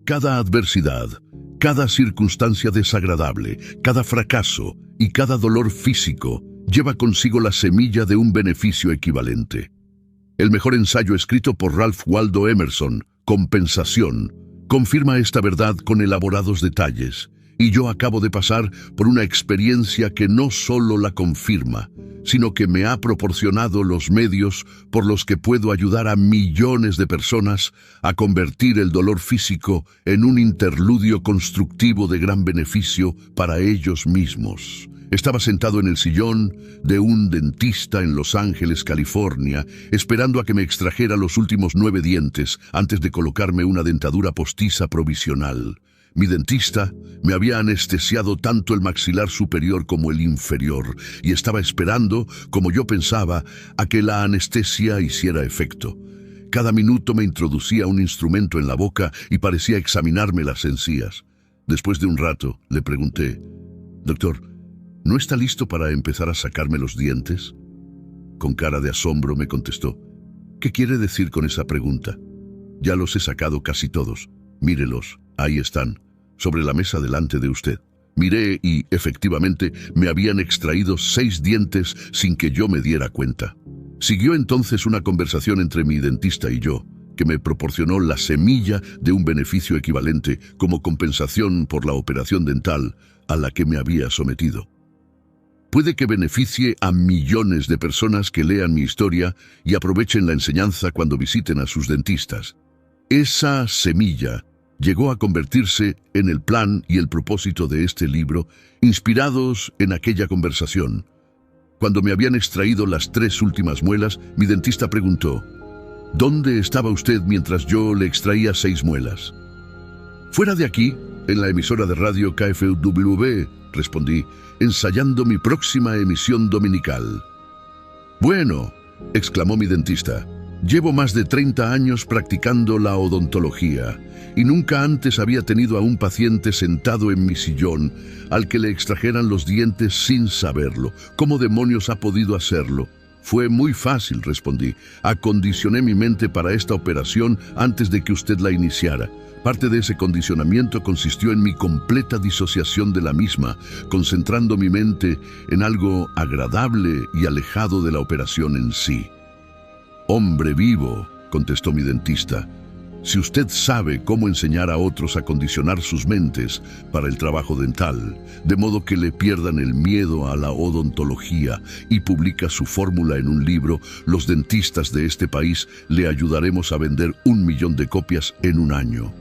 Cada adversidad, cada circunstancia desagradable, cada fracaso y cada dolor físico lleva consigo la semilla de un beneficio equivalente. El mejor ensayo escrito por Ralph Waldo Emerson, Compensación, confirma esta verdad con elaborados detalles, y yo acabo de pasar por una experiencia que no solo la confirma, sino que me ha proporcionado los medios por los que puedo ayudar a millones de personas a convertir el dolor físico en un interludio constructivo de gran beneficio para ellos mismos. Estaba sentado en el sillón de un dentista en Los Ángeles, California, esperando a que me extrajera los últimos 9 dientes antes de colocarme una dentadura postiza provisional. Mi dentista me había anestesiado tanto el maxilar superior como el inferior, y estaba esperando, como yo pensaba, a que la anestesia hiciera efecto. Cada minuto me introducía un instrumento en la boca y parecía examinarme las encías. Después de un rato, le pregunté: «Doctor, ¿no está listo para empezar a sacarme los dientes?». Con cara de asombro me contestó: «¿Qué quiere decir con esa pregunta?». «Ya los he sacado casi todos. Mírelos, ahí están, sobre la mesa delante de usted». Miré y, efectivamente, me habían extraído 6 dientes sin que yo me diera cuenta. Siguió entonces una conversación entre mi dentista y yo, que me proporcionó la semilla de un beneficio equivalente como compensación por la operación dental a la que me había sometido. Puede que beneficie a millones de personas que lean mi historia y aprovechen la enseñanza cuando visiten a sus dentistas. Esa semilla llegó a convertirse en el plan y el propósito de este libro, inspirados en aquella conversación. Cuando me habían extraído las 3 últimas muelas, mi dentista preguntó: «¿Dónde estaba usted mientras yo le extraía 6 muelas?». «Fuera de aquí, en la emisora de radio KFUW», respondí, «ensayando mi próxima emisión dominical». «Bueno», exclamó mi dentista, «llevo más de 30 años practicando la odontología y nunca antes había tenido a un paciente sentado en mi sillón al que le extrajeran los dientes sin saberlo. ¿Cómo demonios ha podido hacerlo?». «Fue muy fácil», respondí. «Acondicioné mi mente para esta operación antes de que usted la iniciara. Parte de ese condicionamiento consistió en mi completa disociación de la misma, concentrando mi mente en algo agradable y alejado de la operación en sí». «Hombre vivo», contestó mi dentista, «si usted sabe cómo enseñar a otros a condicionar sus mentes para el trabajo dental, de modo que le pierdan el miedo a la odontología, y publica su fórmula en un libro, los dentistas de este país le ayudaremos a vender 1 millón de copias en un año».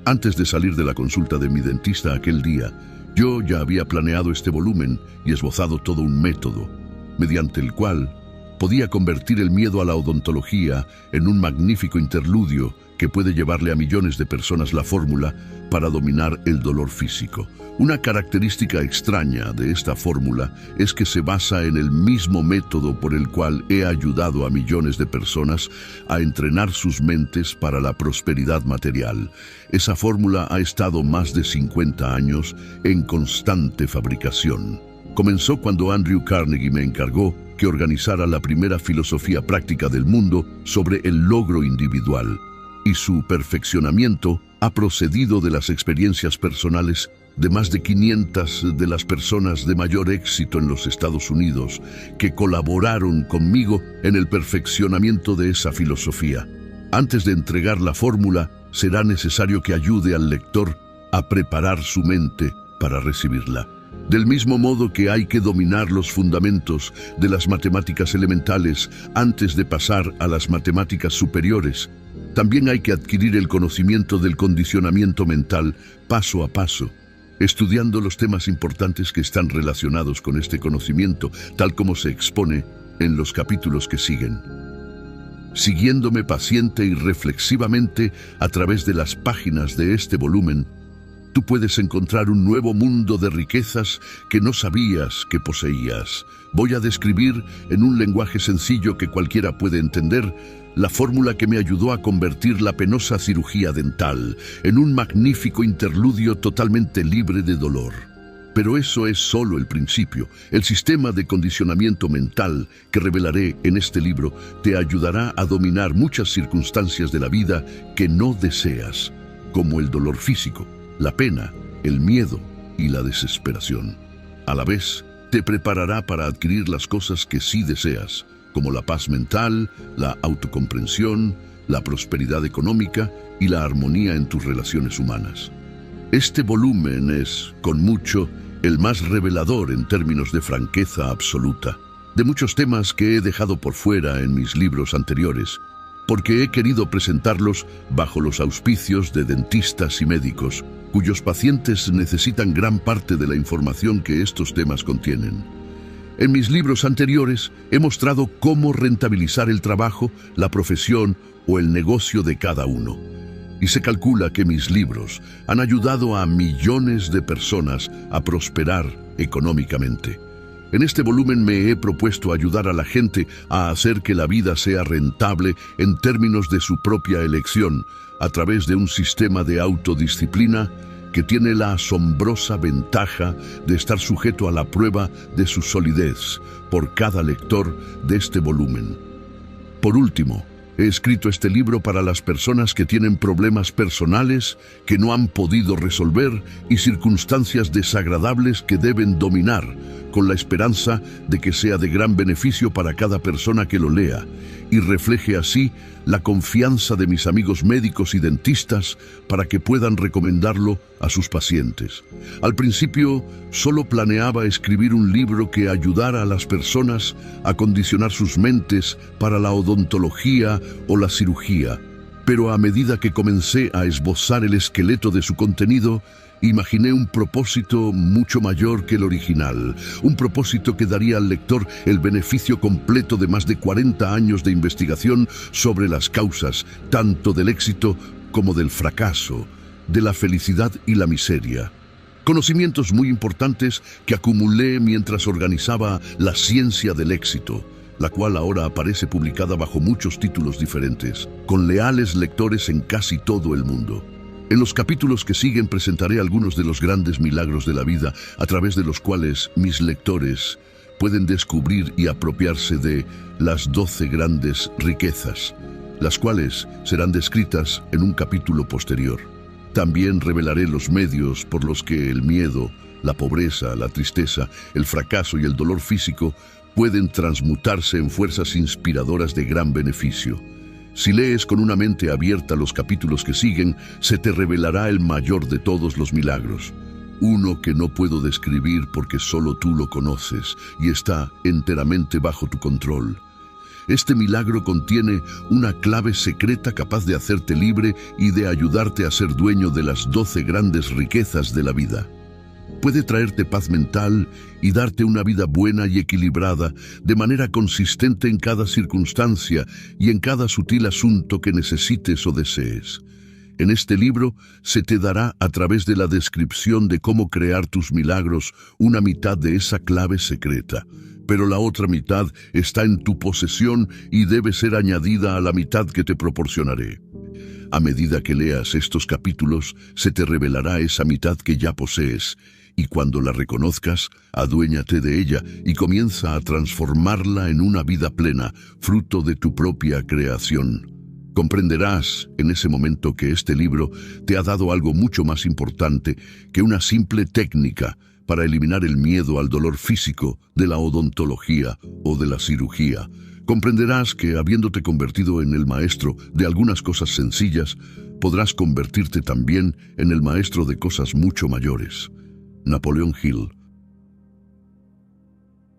Antes de salir de la consulta de mi dentista aquel día, yo ya había planeado este volumen y esbozado todo un método, mediante el cual podía convertir el miedo a la odontología en un magnífico interludio que puede llevarle a millones de personas la fórmula para dominar el dolor físico. Una característica extraña de esta fórmula es que se basa en el mismo método por el cual he ayudado a millones de personas a entrenar sus mentes para la prosperidad material. Esa fórmula ha estado más de 50 años en constante fabricación. Comenzó cuando Andrew Carnegie me encargó que organizara la primera filosofía práctica del mundo sobre el logro individual, y su perfeccionamiento ha procedido de las experiencias personales de más de 500 de las personas de mayor éxito en los Estados Unidos que colaboraron conmigo en el perfeccionamiento de esa filosofía. Antes de entregar la fórmula, será necesario que ayude al lector a preparar su mente para recibirla. Del mismo modo que hay que dominar los fundamentos de las matemáticas elementales antes de pasar a las matemáticas superiores, también hay que adquirir el conocimiento del condicionamiento mental paso a paso, estudiando los temas importantes que están relacionados con este conocimiento, tal como se expone en los capítulos que siguen. Siguiéndome paciente y reflexivamente a través de las páginas de este volumen, tú puedes encontrar un nuevo mundo de riquezas que no sabías que poseías. Voy a describir, en un lenguaje sencillo que cualquiera puede entender, la fórmula que me ayudó a convertir la penosa cirugía dental en un magnífico interludio totalmente libre de dolor. Pero eso es solo el principio. El sistema de condicionamiento mental que revelaré en este libro te ayudará a dominar muchas circunstancias de la vida que no deseas. como el dolor físico, la pena, el miedo y la desesperación. A la vez, te preparará para adquirir las cosas que sí deseas, como la paz mental, la autocomprensión, la prosperidad económica y la armonía en tus relaciones humanas. Este volumen es, con mucho, el más revelador en términos de franqueza absoluta, de muchos temas que he dejado por fuera en mis libros anteriores, porque he querido presentarlos bajo los auspicios de dentistas y médicos, cuyos pacientes necesitan gran parte de la información que estos temas contienen. En mis libros anteriores he mostrado cómo rentabilizar el trabajo, la profesión o el negocio de cada uno. Y se calcula que mis libros han ayudado a millones de personas a prosperar económicamente. En este volumen me he propuesto ayudar a la gente a hacer que la vida sea rentable en términos de su propia elección, a través de un sistema de autodisciplina que tiene la asombrosa ventaja de estar sujeto a la prueba de su solidez por cada lector de este volumen. Por último, he escrito este libro para las personas que tienen problemas personales que no han podido resolver y circunstancias desagradables que deben dominar, con la esperanza de que sea de gran beneficio para cada persona que lo lea y refleje así la confianza de mis amigos médicos y dentistas para que puedan recomendarlo a sus pacientes. Al principio, solo planeaba escribir un libro que ayudara a las personas a condicionar sus mentes para la odontología o la cirugía, pero a medida que comencé a esbozar el esqueleto de su contenido, imaginé un propósito mucho mayor que el original, un propósito que daría al lector el beneficio completo de más de 40 años de investigación sobre las causas, tanto del éxito como del fracaso, de la felicidad y la miseria. Conocimientos muy importantes que acumulé mientras organizaba La ciencia del éxito, la cual ahora aparece publicada bajo muchos títulos diferentes, con leales lectores en casi todo el mundo. En los capítulos que siguen presentaré algunos de los grandes milagros de la vida a través de los cuales mis lectores pueden descubrir y apropiarse de las 12 grandes riquezas, las cuales serán descritas en un capítulo posterior. También revelaré los medios por los que el miedo, la pobreza, la tristeza, el fracaso y el dolor físico pueden transmutarse en fuerzas inspiradoras de gran beneficio. Si lees con una mente abierta los capítulos que siguen, se te revelará el mayor de todos los milagros, uno que no puedo describir porque solo tú lo conoces y está enteramente bajo tu control. Este milagro contiene una clave secreta capaz de hacerte libre y de ayudarte a ser dueño de las 12 grandes riquezas de la vida. Puede traerte paz mental y darte una vida buena y equilibrada de manera consistente en cada circunstancia y en cada sutil asunto que necesites o desees. En este libro se te dará, a través de la descripción de cómo crear tus milagros, una mitad de esa clave secreta, pero la otra mitad está en tu posesión y debe ser añadida a la mitad que te proporcionaré. A medida que leas estos capítulos, se te revelará esa mitad que ya posees, y cuando la reconozcas, aduéñate de ella y comienza a transformarla en una vida plena, fruto de tu propia creación. Comprenderás en ese momento que este libro te ha dado algo mucho más importante que una simple técnica para eliminar el miedo al dolor físico de la odontología o de la cirugía. Comprenderás que, habiéndote convertido en el maestro de algunas cosas sencillas, podrás convertirte también en el maestro de cosas mucho mayores. Napoleón Hill.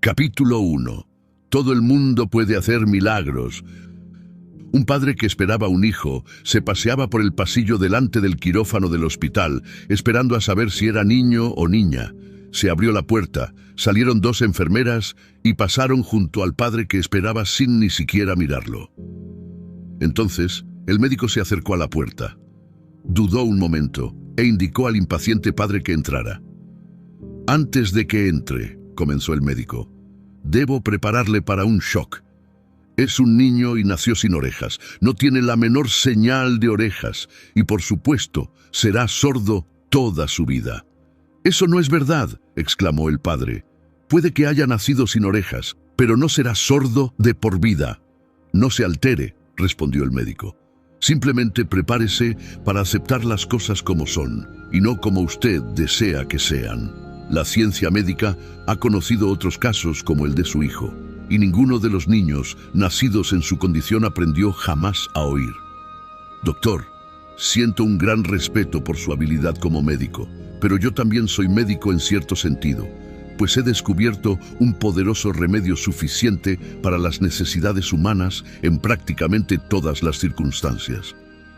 Capítulo 1. Todo el mundo puede hacer milagros. Un padre que esperaba un hijo se paseaba por el pasillo delante del quirófano del hospital, esperando a saber si era niño o niña. Se abrió la puerta, salieron 2 enfermeras y pasaron junto al padre que esperaba sin ni siquiera mirarlo. Entonces, el médico se acercó a la puerta. Dudó un momento e indicó al impaciente padre que entrara. «Antes de que entre», comenzó el médico, «debo prepararle para un shock. Es un niño y nació sin orejas, no tiene la menor señal de orejas y, por supuesto, será sordo toda su vida». «Eso no es verdad», exclamó el padre. «Puede que haya nacido sin orejas, pero no será sordo de por vida». «No se altere», respondió el médico. Simplemente prepárese para aceptar las cosas como son y no como usted desea que sean. La ciencia médica ha conocido otros casos como el de su hijo, y ninguno de los niños nacidos en su condición aprendió jamás a oír. Doctor, siento un gran respeto por su habilidad como médico, pero yo también soy médico en cierto sentido, pues he descubierto un poderoso remedio suficiente para las necesidades humanas en prácticamente todas las circunstancias.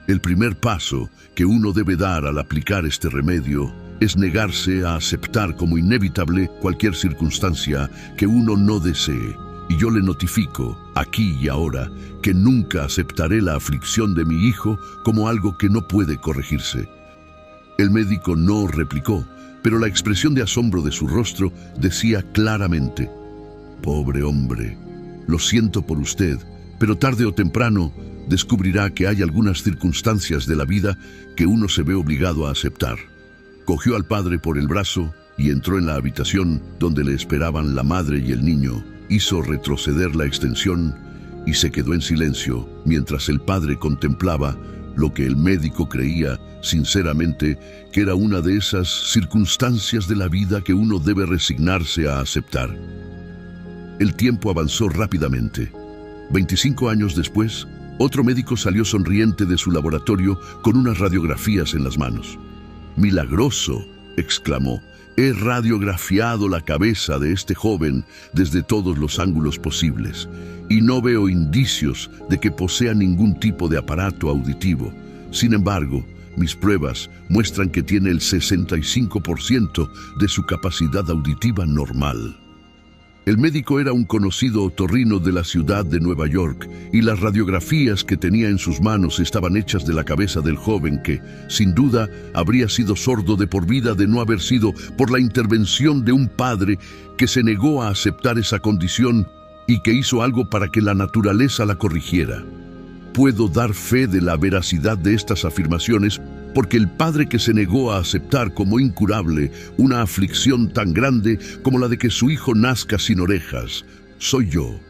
El primer paso que uno debe dar al aplicar este remedio es negarse a aceptar como inevitable cualquier circunstancia que uno no desee. Y yo le notifico, aquí y ahora, que nunca aceptaré la aflicción de mi hijo como algo que no puede corregirse. El médico no replicó, pero la expresión de asombro de su rostro decía claramente: «Pobre hombre, lo siento por usted, pero tarde o temprano descubrirá que hay algunas circunstancias de la vida que uno se ve obligado a aceptar». Cogió al padre por el brazo y entró en la habitación donde le esperaban la madre y el niño. Hizo retroceder la extensión y se quedó en silencio mientras el padre contemplaba lo que el médico creía, sinceramente, que era una de esas circunstancias de la vida que uno debe resignarse a aceptar. El tiempo avanzó rápidamente. 25 años después, otro médico salió sonriente de su laboratorio con unas radiografías en las manos. «¡Milagroso!», exclamó. «He radiografiado la cabeza de este joven desde todos los ángulos posibles y no veo indicios de que posea ningún tipo de aparato auditivo. Sin embargo, mis pruebas muestran que tiene el 65% de su capacidad auditiva normal». El médico era un conocido otorrino de la ciudad de Nueva York y las radiografías que tenía en sus manos estaban hechas de la cabeza del joven que, sin duda, habría sido sordo de por vida de no haber sido por la intervención de un padre que se negó a aceptar esa condición y que hizo algo para que la naturaleza la corrigiera. Puedo dar fe de la veracidad de estas afirmaciones porque el padre que se negó a aceptar como incurable una aflicción tan grande como la de que su hijo nazca sin orejas, soy yo.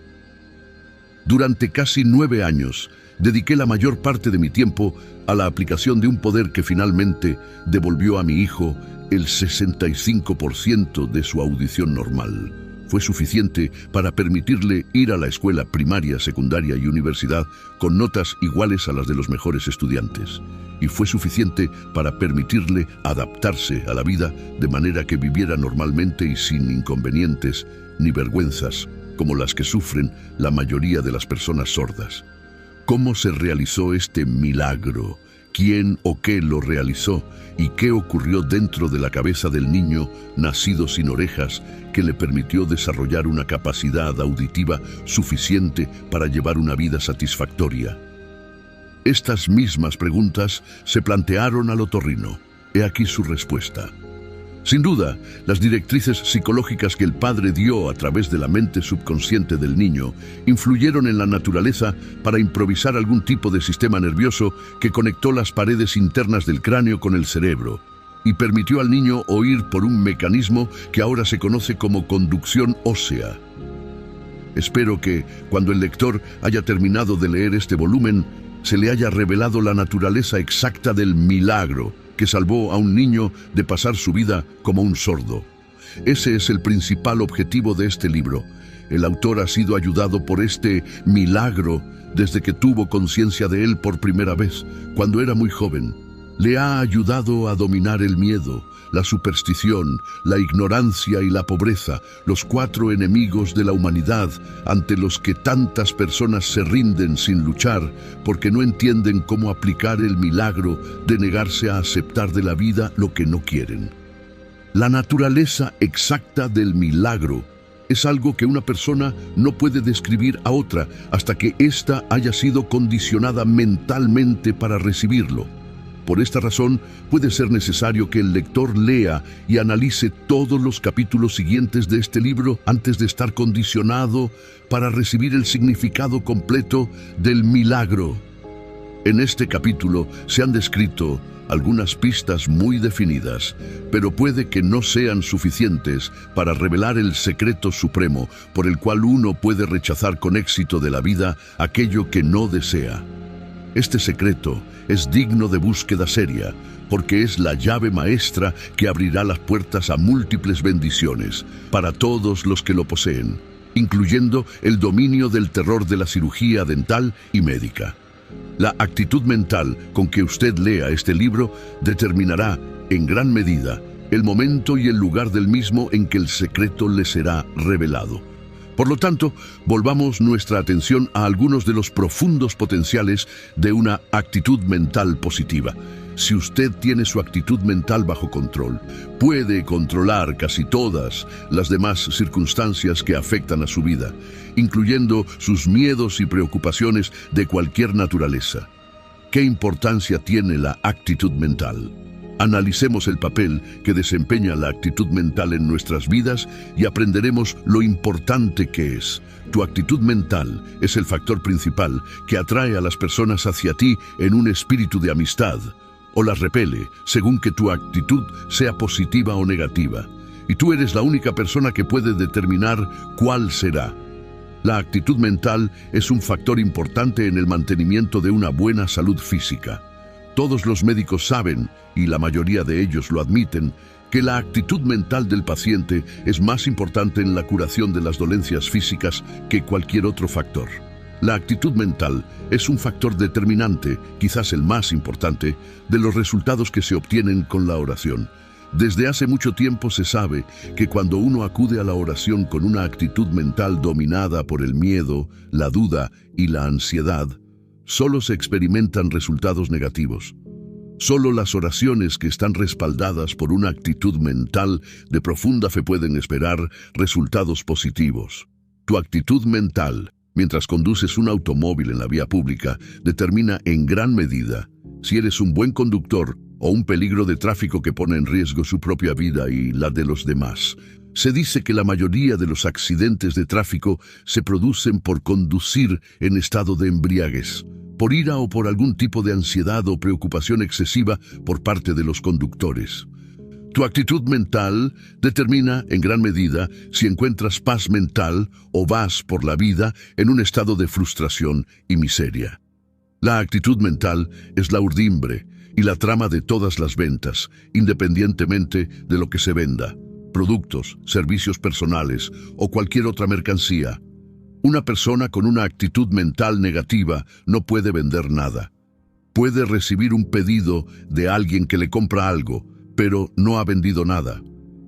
Durante casi 9 años, dediqué la mayor parte de mi tiempo a la aplicación de un poder que finalmente devolvió a mi hijo el 65% de su audición normal. Fue suficiente para permitirle ir a la escuela primaria, secundaria y universidad con notas iguales a las de los mejores estudiantes. Y fue suficiente para permitirle adaptarse a la vida de manera que viviera normalmente y sin inconvenientes ni vergüenzas, como las que sufren la mayoría de las personas sordas. ¿Cómo se realizó este milagro? ¿Quién o qué lo realizó? ¿Y qué ocurrió dentro de la cabeza del niño nacido sin orejas que le permitió desarrollar una capacidad auditiva suficiente para llevar una vida satisfactoria? Estas mismas preguntas se plantearon al otorrino. He aquí su respuesta. Sin duda, las directrices psicológicas que el padre dio a través de la mente subconsciente del niño influyeron en la naturaleza para improvisar algún tipo de sistema nervioso que conectó las paredes internas del cráneo con el cerebro y permitió al niño oír por un mecanismo que ahora se conoce como conducción ósea. Espero que, cuando el lector haya terminado de leer este volumen, se le haya revelado la naturaleza exacta del milagro que salvó a un niño de pasar su vida como un sordo. Ese es el principal objetivo de este libro. El autor ha sido ayudado por este milagro desde que tuvo conciencia de él por primera vez, cuando era muy joven. Le ha ayudado a dominar el miedo, la superstición, la ignorancia y la pobreza, los 4 enemigos de la humanidad ante los que tantas personas se rinden sin luchar porque no entienden cómo aplicar el milagro de negarse a aceptar de la vida lo que no quieren. La naturaleza exacta del milagro es algo que una persona no puede describir a otra hasta que ésta haya sido condicionada mentalmente para recibirlo. Por esta razón, puede ser necesario que el lector lea y analice todos los capítulos siguientes de este libro antes de estar condicionado para recibir el significado completo del milagro. En este capítulo se han descrito algunas pistas muy definidas, pero puede que no sean suficientes para revelar el secreto supremo por el cual uno puede rechazar con éxito de la vida aquello que no desea. Este secreto es digno de búsqueda seria, porque es la llave maestra que abrirá las puertas a múltiples bendiciones para todos los que lo poseen, incluyendo el dominio del terror de la cirugía dental y médica. La actitud mental con que usted lea este libro determinará, en gran medida, el momento y el lugar del mismo en que el secreto le será revelado. Por lo tanto, volvamos nuestra atención a algunos de los profundos potenciales de una actitud mental positiva. Si usted tiene su actitud mental bajo control, puede controlar casi todas las demás circunstancias que afectan a su vida, incluyendo sus miedos y preocupaciones de cualquier naturaleza. ¿Qué importancia tiene la actitud mental? Analicemos el papel que desempeña la actitud mental en nuestras vidas y aprenderemos lo importante que es. Tu actitud mental es el factor principal que atrae a las personas hacia ti en un espíritu de amistad, o las repele, según que tu actitud sea positiva o negativa. Y tú eres la única persona que puede determinar cuál será. La actitud mental es un factor importante en el mantenimiento de una buena salud física. Todos los médicos saben, y la mayoría de ellos lo admiten, que la actitud mental del paciente es más importante en la curación de las dolencias físicas que cualquier otro factor. La actitud mental es un factor determinante, quizás el más importante, de los resultados que se obtienen con la oración. Desde hace mucho tiempo se sabe que cuando uno acude a la oración con una actitud mental dominada por el miedo, la duda y la ansiedad, solo se experimentan resultados negativos. Solo las oraciones que están respaldadas por una actitud mental de profunda fe pueden esperar resultados positivos. Tu actitud mental, mientras conduces un automóvil en la vía pública, determina en gran medida si eres un buen conductor o un peligro de tráfico que pone en riesgo su propia vida y la de los demás. Se dice que la mayoría de los accidentes de tráfico se producen por conducir en estado de embriaguez, por ira o por algún tipo de ansiedad o preocupación excesiva por parte de los conductores. Tu actitud mental determina en gran medida si encuentras paz mental o vas por la vida en un estado de frustración y miseria. La actitud mental es la urdimbre y la trama de todas las ventas, independientemente de lo que se venda: productos, servicios personales o cualquier otra mercancía. Una persona con una actitud mental negativa no puede vender nada. Puede recibir un pedido de alguien que le compra algo, pero no ha vendido nada.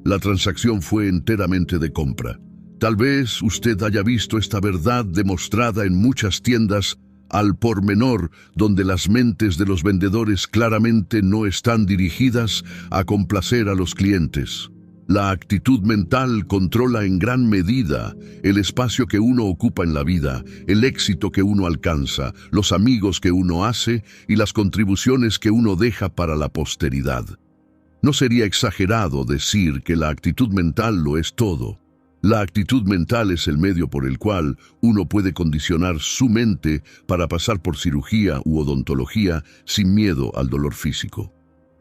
La transacción fue enteramente de compra. Tal vez usted haya visto esta verdad demostrada en muchas tiendas al por menor, donde las mentes de los vendedores claramente no están dirigidas a complacer a los clientes. La actitud mental controla en gran medida el espacio que uno ocupa en la vida, el éxito que uno alcanza, los amigos que uno hace y las contribuciones que uno deja para la posteridad. No sería exagerado decir que la actitud mental lo es todo. La actitud mental es el medio por el cual uno puede condicionar su mente para pasar por cirugía u odontología sin miedo al dolor físico.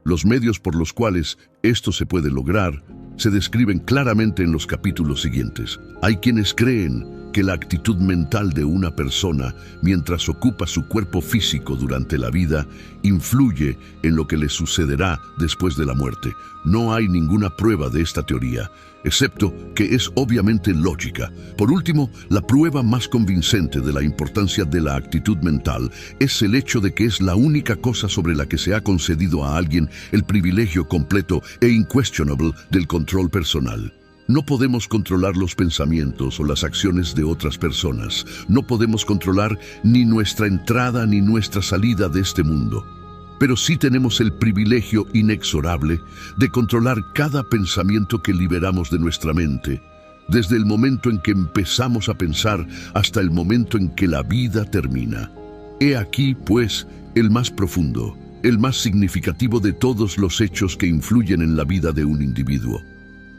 Los medios por los cuales esto se puede lograr se describen claramente en los capítulos siguientes. Hay quienes creen que la actitud mental de una persona, mientras ocupa su cuerpo físico durante la vida, influye en lo que le sucederá después de la muerte. No hay ninguna prueba de esta teoría, excepto que es obviamente lógica. Por último, la prueba más convincente de la importancia de la actitud mental es el hecho de que es la única cosa sobre la que se ha concedido a alguien el privilegio completo e inquestionable del control personal. No podemos controlar los pensamientos o las acciones de otras personas. No podemos controlar ni nuestra entrada ni nuestra salida de este mundo. Pero sí tenemos el privilegio inexorable de controlar cada pensamiento que liberamos de nuestra mente, desde el momento en que empezamos a pensar hasta el momento en que la vida termina. He aquí, pues, el más profundo, el más significativo de todos los hechos que influyen en la vida de un individuo.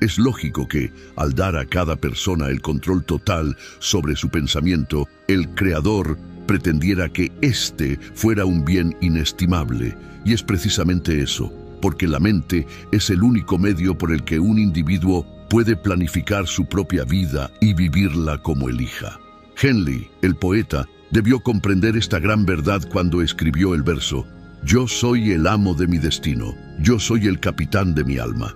Es lógico que, al dar a cada persona el control total sobre su pensamiento, el Creador pretendiera que éste fuera un bien inestimable. Y es precisamente eso, porque la mente es el único medio por el que un individuo puede planificar su propia vida y vivirla como elija. Henley, el poeta, Debió comprender esta gran verdad cuando escribió el verso: «Yo soy el amo de mi destino, yo soy el capitán de mi alma».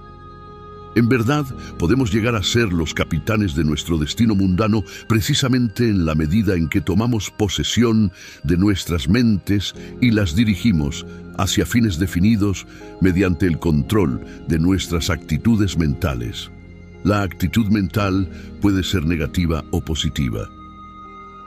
En verdad, podemos llegar a ser los capitanes de nuestro destino mundano precisamente en la medida en que tomamos posesión de nuestras mentes y las dirigimos hacia fines definidos mediante el control de nuestras actitudes mentales. La actitud mental puede ser negativa o positiva.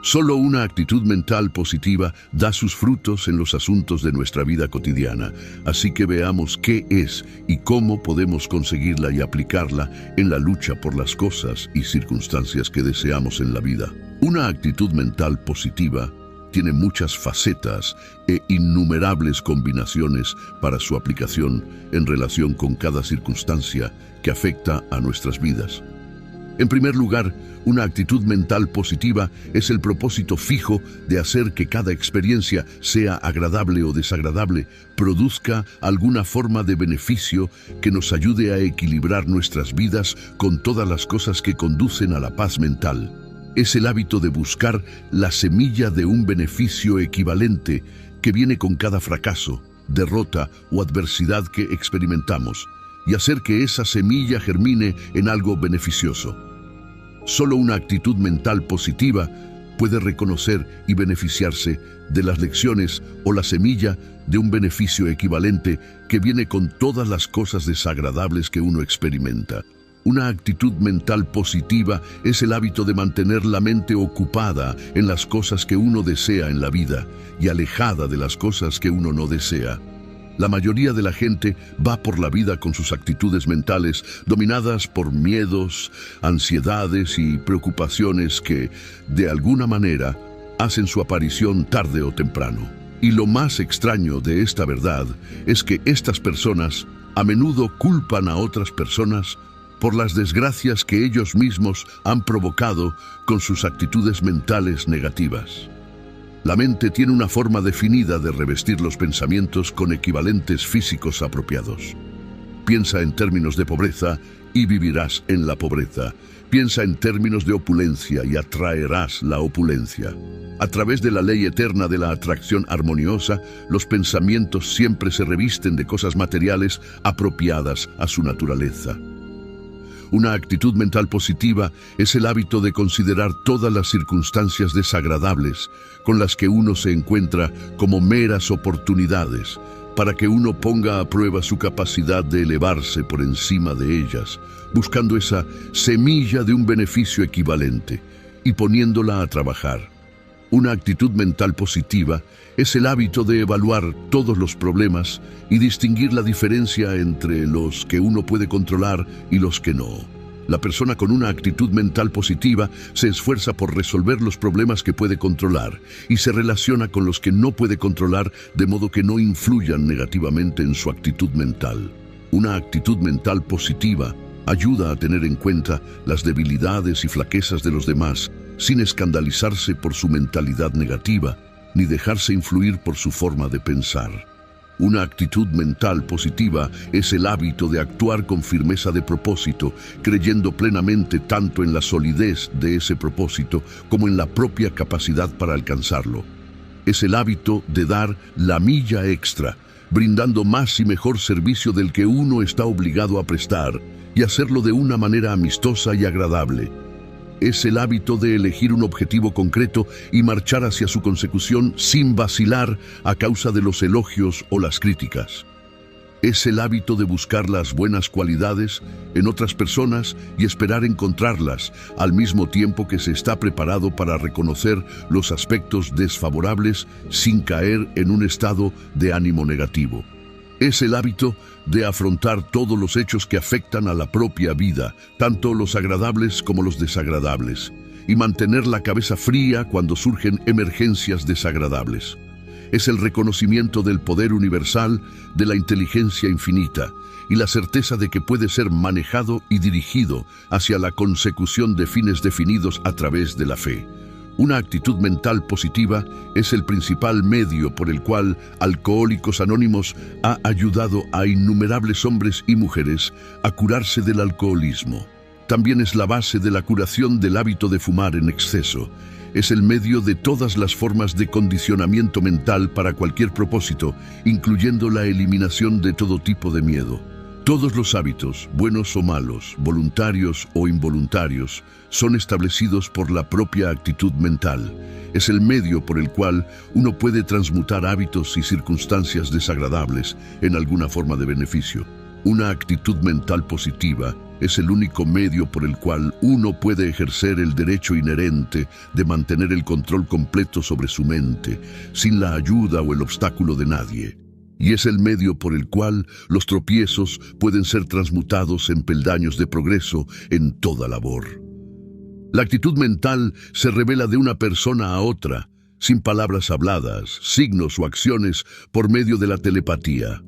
Solo una actitud mental positiva da sus frutos en los asuntos de nuestra vida cotidiana, así que veamos qué es y cómo podemos conseguirla y aplicarla en la lucha por las cosas y circunstancias que deseamos en la vida. Una actitud mental positiva tiene muchas facetas e innumerables combinaciones para su aplicación en relación con cada circunstancia que afecta a nuestras vidas. En primer lugar, una actitud mental positiva es el propósito fijo de hacer que cada experiencia, sea agradable o desagradable, produzca alguna forma de beneficio que nos ayude a equilibrar nuestras vidas con todas las cosas que conducen a la paz mental. Es el hábito de buscar la semilla de un beneficio equivalente que viene con cada fracaso, derrota o adversidad que experimentamos, y hacer que esa semilla germine en algo beneficioso. Solo una actitud mental positiva puede reconocer y beneficiarse de las lecciones o la semilla de un beneficio equivalente que viene con todas las cosas desagradables que uno experimenta. Una actitud mental positiva es el hábito de mantener la mente ocupada en las cosas que uno desea en la vida y alejada de las cosas que uno no desea. La mayoría de la gente va por la vida con sus actitudes mentales dominadas por miedos, ansiedades y preocupaciones que, de alguna manera, hacen su aparición tarde o temprano. Y lo más extraño de esta verdad es que estas personas a menudo culpan a otras personas por las desgracias que ellos mismos han provocado con sus actitudes mentales negativas. La mente tiene una forma definida de revestir los pensamientos con equivalentes físicos apropiados. Piensa en términos de pobreza y vivirás en la pobreza. Piensa en términos de opulencia y atraerás la opulencia. A través de la ley eterna de la atracción armoniosa, los pensamientos siempre se revisten de cosas materiales apropiadas a su naturaleza. Una actitud mental positiva es el hábito de considerar todas las circunstancias desagradables con las que uno se encuentra como meras oportunidades para que uno ponga a prueba su capacidad de elevarse por encima de ellas, buscando esa semilla de un beneficio equivalente y poniéndola a trabajar. Una actitud mental positiva es el hábito de evaluar todos los problemas y distinguir la diferencia entre los que uno puede controlar y los que no. La persona con una actitud mental positiva se esfuerza por resolver los problemas que puede controlar y se relaciona con los que no puede controlar de modo que no influyan negativamente en su actitud mental. Una actitud mental positiva ayuda a tener en cuenta las debilidades y flaquezas de los demás sin escandalizarse por su mentalidad negativa ni dejarse influir por su forma de pensar. Una actitud mental positiva es el hábito de actuar con firmeza de propósito, creyendo plenamente tanto en la solidez de ese propósito como en la propia capacidad para alcanzarlo. Es el hábito de dar la milla extra, brindando más y mejor servicio del que uno está obligado a prestar, y hacerlo de una manera amistosa y agradable. Es el hábito de elegir un objetivo concreto y marchar hacia su consecución sin vacilar a causa de los elogios o las críticas. Es el hábito de buscar las buenas cualidades en otras personas y esperar encontrarlas, al mismo tiempo que se está preparado para reconocer los aspectos desfavorables sin caer en un estado de ánimo negativo. Es el hábito de afrontar todos los hechos que afectan a la propia vida, tanto los agradables como los desagradables, y mantener la cabeza fría cuando surgen emergencias desagradables. Es el reconocimiento del poder universal, de la inteligencia infinita, y la certeza de que puede ser manejado y dirigido hacia la consecución de fines definidos a través de la fe. Una actitud mental positiva es el principal medio por el cual Alcohólicos Anónimos ha ayudado a innumerables hombres y mujeres a curarse del alcoholismo. También es la base de la curación del hábito de fumar en exceso. es el medio de todas las formas de condicionamiento mental para cualquier propósito, incluyendo la eliminación de todo tipo de miedo. Todos los hábitos, buenos o malos, voluntarios o involuntarios, son establecidos por la propia actitud mental. Es el medio por el cual uno puede transmutar hábitos y circunstancias desagradables en alguna forma de beneficio. Una actitud mental positiva es el único medio por el cual uno puede ejercer el derecho inherente de mantener el control completo sobre su mente, sin la ayuda o el obstáculo de nadie. Y es el medio por el cual los tropiezos pueden ser transmutados en peldaños de progreso en toda labor. La actitud mental se revela de una persona a otra, sin palabras habladas, signos o acciones por medio de la telepatía.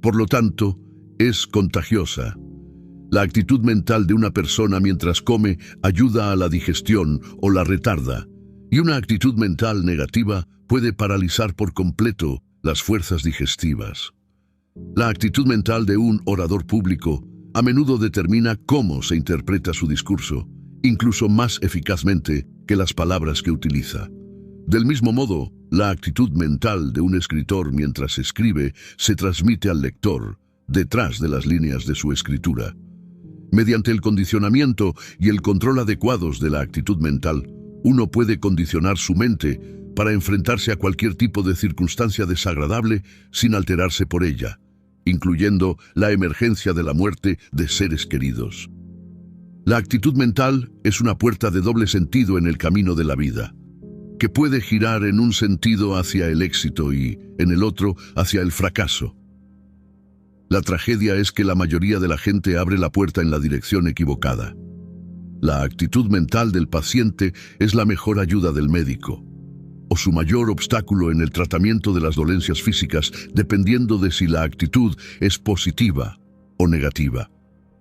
Por lo tanto, es contagiosa. La actitud mental de una persona mientras come ayuda a la digestión o la retarda, y una actitud mental negativa puede paralizar por completo las fuerzas digestivas. La actitud mental de un orador público a menudo determina cómo se interpreta su discurso, incluso más eficazmente que las palabras que utiliza. Del mismo modo, la actitud mental de un escritor mientras escribe se transmite al lector, detrás de las líneas de su escritura. Mediante el condicionamiento y el control adecuados de la actitud mental, uno puede condicionar su mente para enfrentarse a cualquier tipo de circunstancia desagradable sin alterarse por ella, incluyendo la emergencia de la muerte de seres queridos. La actitud mental es una puerta de doble sentido en el camino de la vida, que puede girar en un sentido hacia el éxito y, en el otro, hacia el fracaso. La tragedia es que la mayoría de la gente abre la puerta en la dirección equivocada. La actitud mental del paciente es la mejor ayuda del médico, o su mayor obstáculo en el tratamiento de las dolencias físicas, dependiendo de si la actitud es positiva o negativa.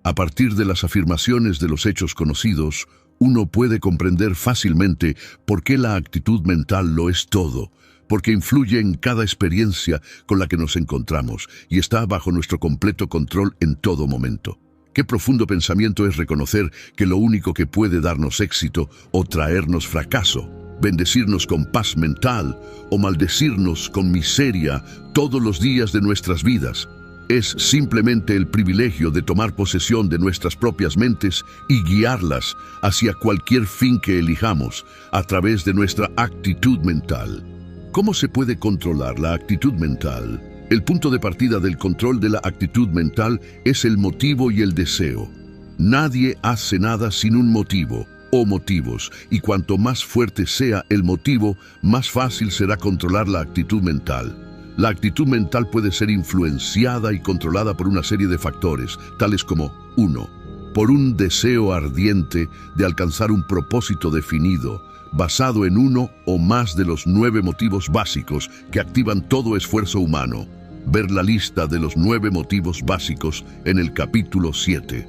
A partir de las afirmaciones de los hechos conocidos, uno puede comprender fácilmente por qué la actitud mental lo es todo, porque influye en cada experiencia con la que nos encontramos y está bajo nuestro completo control en todo momento. Qué profundo pensamiento es reconocer que lo único que puede darnos éxito o traernos fracaso, bendecirnos con paz mental o maldecirnos con miseria todos los días de nuestras vidas, es simplemente el privilegio de tomar posesión de nuestras propias mentes y guiarlas hacia cualquier fin que elijamos a través de nuestra actitud mental. ¿Cómo se puede controlar la actitud mental? El punto de partida del control de la actitud mental es el motivo y el deseo. Nadie hace nada sin un motivo o motivos, y cuanto más fuerte sea el motivo, más fácil será controlar la actitud mental. La actitud mental puede ser influenciada y controlada por una serie de factores, tales como 1. Por un deseo ardiente de alcanzar un propósito definido, basado en uno o más de los 9 motivos básicos que activan todo esfuerzo humano. Ver la lista de los 9 motivos básicos en el capítulo 7.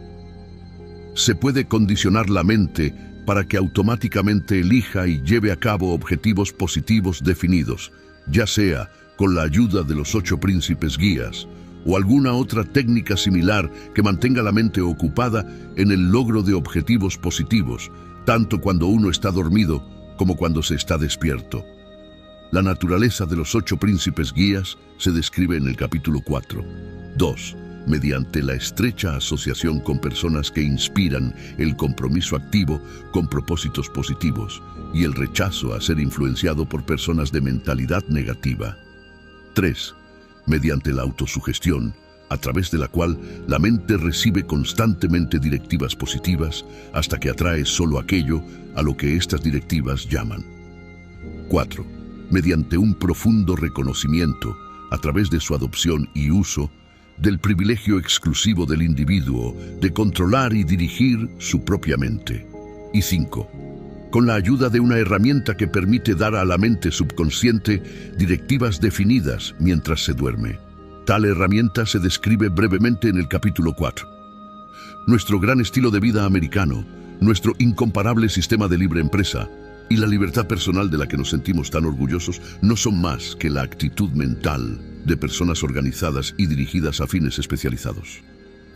Se puede condicionar la mente para que automáticamente elija y lleve a cabo objetivos positivos definidos, ya sea con la ayuda de los 8 príncipes guías o alguna otra técnica similar que mantenga la mente ocupada en el logro de objetivos positivos, tanto cuando uno está dormido como cuando se está despierto. La naturaleza de los 8 príncipes guías se describe en el capítulo 4. 2. Mediante la estrecha asociación con personas que inspiran el compromiso activo con propósitos positivos y el rechazo a ser influenciado por personas de mentalidad negativa. 3. Mediante la autosugestión, a través de la cual la mente recibe constantemente directivas positivas hasta que atrae solo aquello a lo que estas directivas llaman. 4. Mediante un profundo reconocimiento, a través de su adopción y uso, del privilegio exclusivo del individuo de controlar y dirigir su propia mente. Y 5. Con la ayuda de una herramienta que permite dar a la mente subconsciente directivas definidas mientras se duerme. Tal herramienta se describe brevemente en el capítulo 4. Nuestro gran estilo de vida americano, nuestro incomparable sistema de libre empresa y la libertad personal de la que nos sentimos tan orgullosos no son más que la actitud mental de personas organizadas y dirigidas a fines especializados.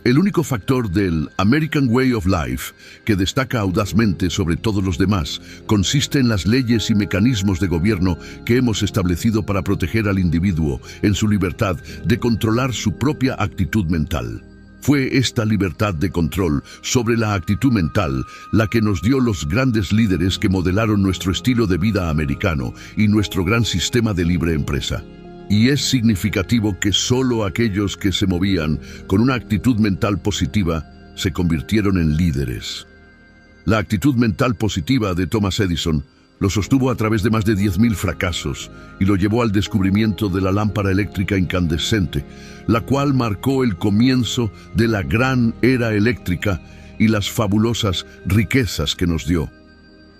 El único factor del American Way of Life que destaca audazmente sobre todos los demás consiste en las leyes y mecanismos de gobierno que hemos establecido para proteger al individuo en su libertad de controlar su propia actitud mental. Fue esta libertad de control sobre la actitud mental la que nos dio los grandes líderes que modelaron nuestro estilo de vida americano y nuestro gran sistema de libre empresa. Y es significativo que solo aquellos que se movían con una actitud mental positiva se convirtieron en líderes. La actitud mental positiva de Thomas Edison lo sostuvo a través de más de 10.000 fracasos y lo llevó al descubrimiento de la lámpara eléctrica incandescente, la cual marcó el comienzo de la gran era eléctrica y las fabulosas riquezas que nos dio.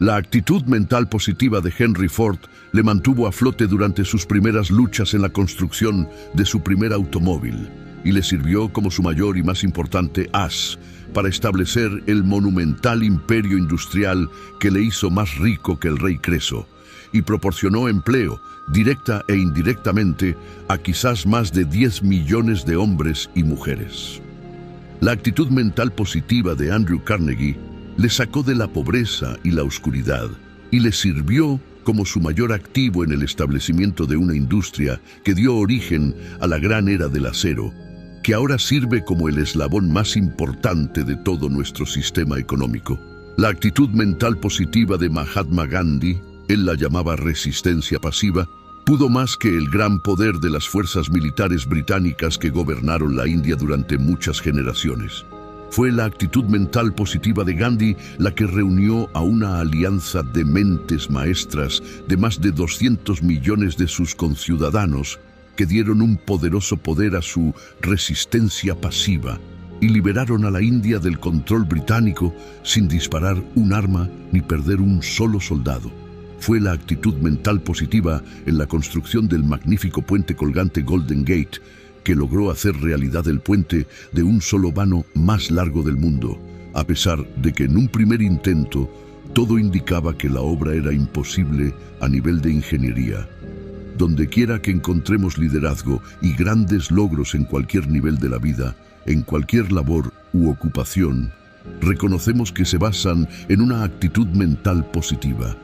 La actitud mental positiva de Henry Ford le mantuvo a flote durante sus primeras luchas en la construcción de su primer automóvil y le sirvió como su mayor y más importante as para establecer el monumental imperio industrial que le hizo más rico que el rey Creso y proporcionó empleo, directa e indirectamente, a quizás más de 10 millones de hombres y mujeres. La actitud mental positiva de Andrew Carnegie le sacó de la pobreza y la oscuridad y le sirvió como su mayor activo en el establecimiento de una industria que dio origen a la gran era del acero, que ahora sirve como el eslabón más importante de todo nuestro sistema económico. La actitud mental positiva de Mahatma Gandhi, él la llamaba resistencia pasiva, pudo más que el gran poder de las fuerzas militares británicas que gobernaron la India durante muchas generaciones. Fue la actitud mental positiva de Gandhi la que reunió a una alianza de mentes maestras de más de 200 millones de sus conciudadanos que dieron un poderoso poder a su resistencia pasiva y liberaron a la India del control británico sin disparar un arma ni perder un solo soldado. Fue la actitud mental positiva en la construcción del magnífico puente colgante Golden Gate que logró hacer realidad el puente de un solo vano más largo del mundo, a pesar de que en un primer intento todo indicaba que la obra era imposible a nivel de ingeniería. Donde quiera que encontremos liderazgo y grandes logros en cualquier nivel de la vida, en cualquier labor u ocupación, reconocemos que se basan en una actitud mental positiva.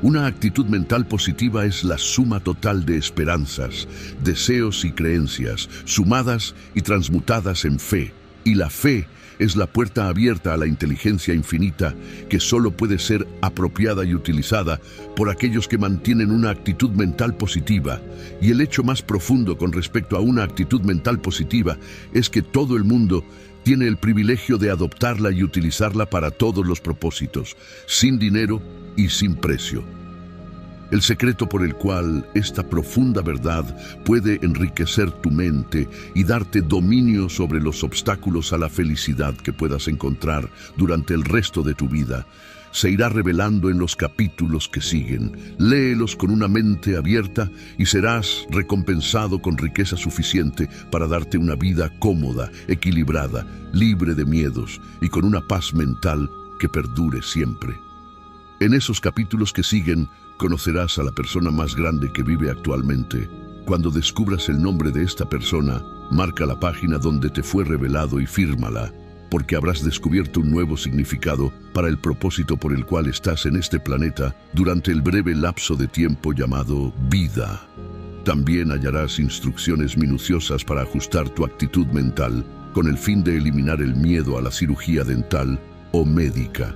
Una actitud mental positiva es la suma total de esperanzas, deseos y creencias, sumadas y transmutadas en fe. Y la fe es la puerta abierta a la inteligencia infinita que solo puede ser apropiada y utilizada por aquellos que mantienen una actitud mental positiva. Y el hecho más profundo con respecto a una actitud mental positiva es que todo el mundo tiene el privilegio de adoptarla y utilizarla para todos los propósitos, sin dinero y sin precio. El secreto por el cual esta profunda verdad puede enriquecer tu mente y darte dominio sobre los obstáculos a la felicidad que puedas encontrar durante el resto de tu vida se irá revelando en los capítulos que siguen. Léelos con una mente abierta y serás recompensado con riqueza suficiente para darte una vida cómoda, equilibrada, libre de miedos y con una paz mental que perdure siempre. En esos capítulos que siguen, conocerás a la persona más grande que vive actualmente. Cuando descubras el nombre de esta persona, marca la página donde te fue revelado y fírmala, porque habrás descubierto un nuevo significado para el propósito por el cual estás en este planeta durante el breve lapso de tiempo llamado vida. También hallarás instrucciones minuciosas para ajustar tu actitud mental con el fin de eliminar el miedo a la cirugía dental o médica.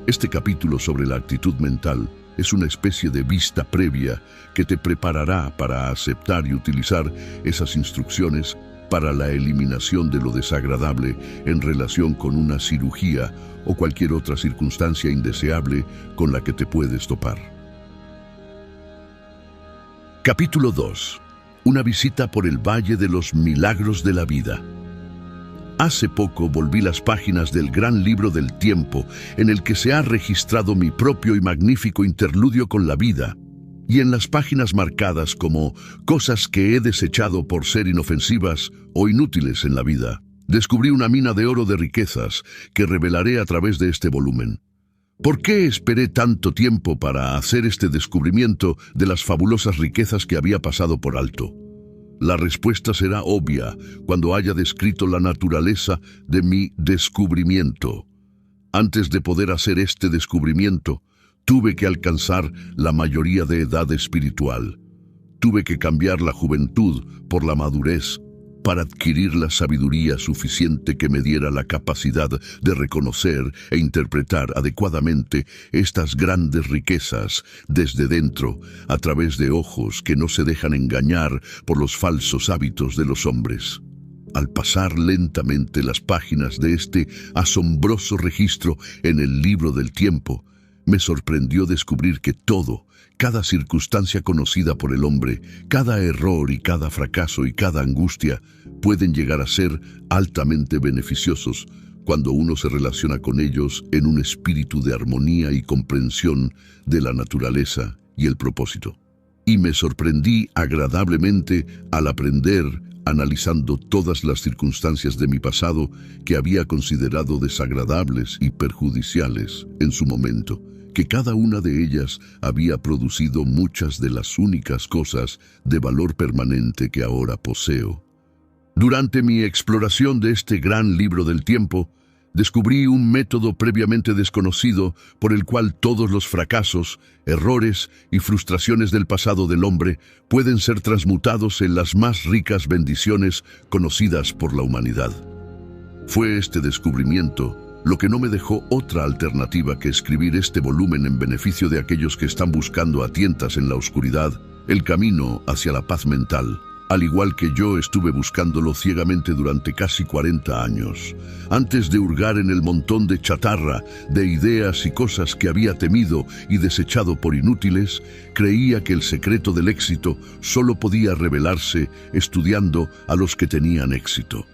Este capítulo sobre la actitud mental es una especie de vista previa que te preparará para aceptar y utilizar esas instrucciones para la eliminación de lo desagradable en relación con una cirugía o cualquier otra circunstancia indeseable con la que te puedes topar. Capítulo 2. Una visita por el Valle de los Milagros de la Vida. Hace poco volví las páginas del gran libro del tiempo en el que se ha registrado mi propio y magnífico interludio con la vida, y en las páginas marcadas como cosas que he desechado por ser inofensivas o inútiles en la vida, descubrí una mina de oro de riquezas que revelaré a través de este volumen. ¿Por qué esperé tanto tiempo para hacer este descubrimiento de las fabulosas riquezas que había pasado por alto? La respuesta será obvia cuando haya descrito la naturaleza de mi descubrimiento. Antes de poder hacer este descubrimiento, tuve que alcanzar la mayoría de edad espiritual. Tuve que cambiar la juventud por la madurez para adquirir la sabiduría suficiente que me diera la capacidad de reconocer e interpretar adecuadamente estas grandes riquezas desde dentro, a través de ojos que no se dejan engañar por los falsos hábitos de los hombres. Al pasar lentamente las páginas de este asombroso registro en el libro del tiempo, me sorprendió descubrir que todo, cada circunstancia conocida por el hombre, cada error y cada fracaso y cada angustia, pueden llegar a ser altamente beneficiosos cuando uno se relaciona con ellos en un espíritu de armonía y comprensión de la naturaleza y el propósito. Y me sorprendí agradablemente al aprender, analizando todas las circunstancias de mi pasado que había considerado desagradables y perjudiciales en su momento, que cada una de ellas había producido muchas de las únicas cosas de valor permanente que ahora poseo. Durante mi exploración de este gran libro del tiempo, descubrí un método previamente desconocido por el cual todos los fracasos, errores y frustraciones del pasado del hombre pueden ser transmutados en las más ricas bendiciones conocidas por la humanidad. Fue este descubrimiento lo que no me dejó otra alternativa que escribir este volumen en beneficio de aquellos que están buscando a tientas en la oscuridad el camino hacia la paz mental, al igual que yo estuve buscándolo ciegamente durante casi 40 años. Antes de hurgar en el montón de chatarra, de ideas y cosas que había temido y desechado por inútiles, creía que el secreto del éxito solo podía revelarse estudiando a los que tenían éxito.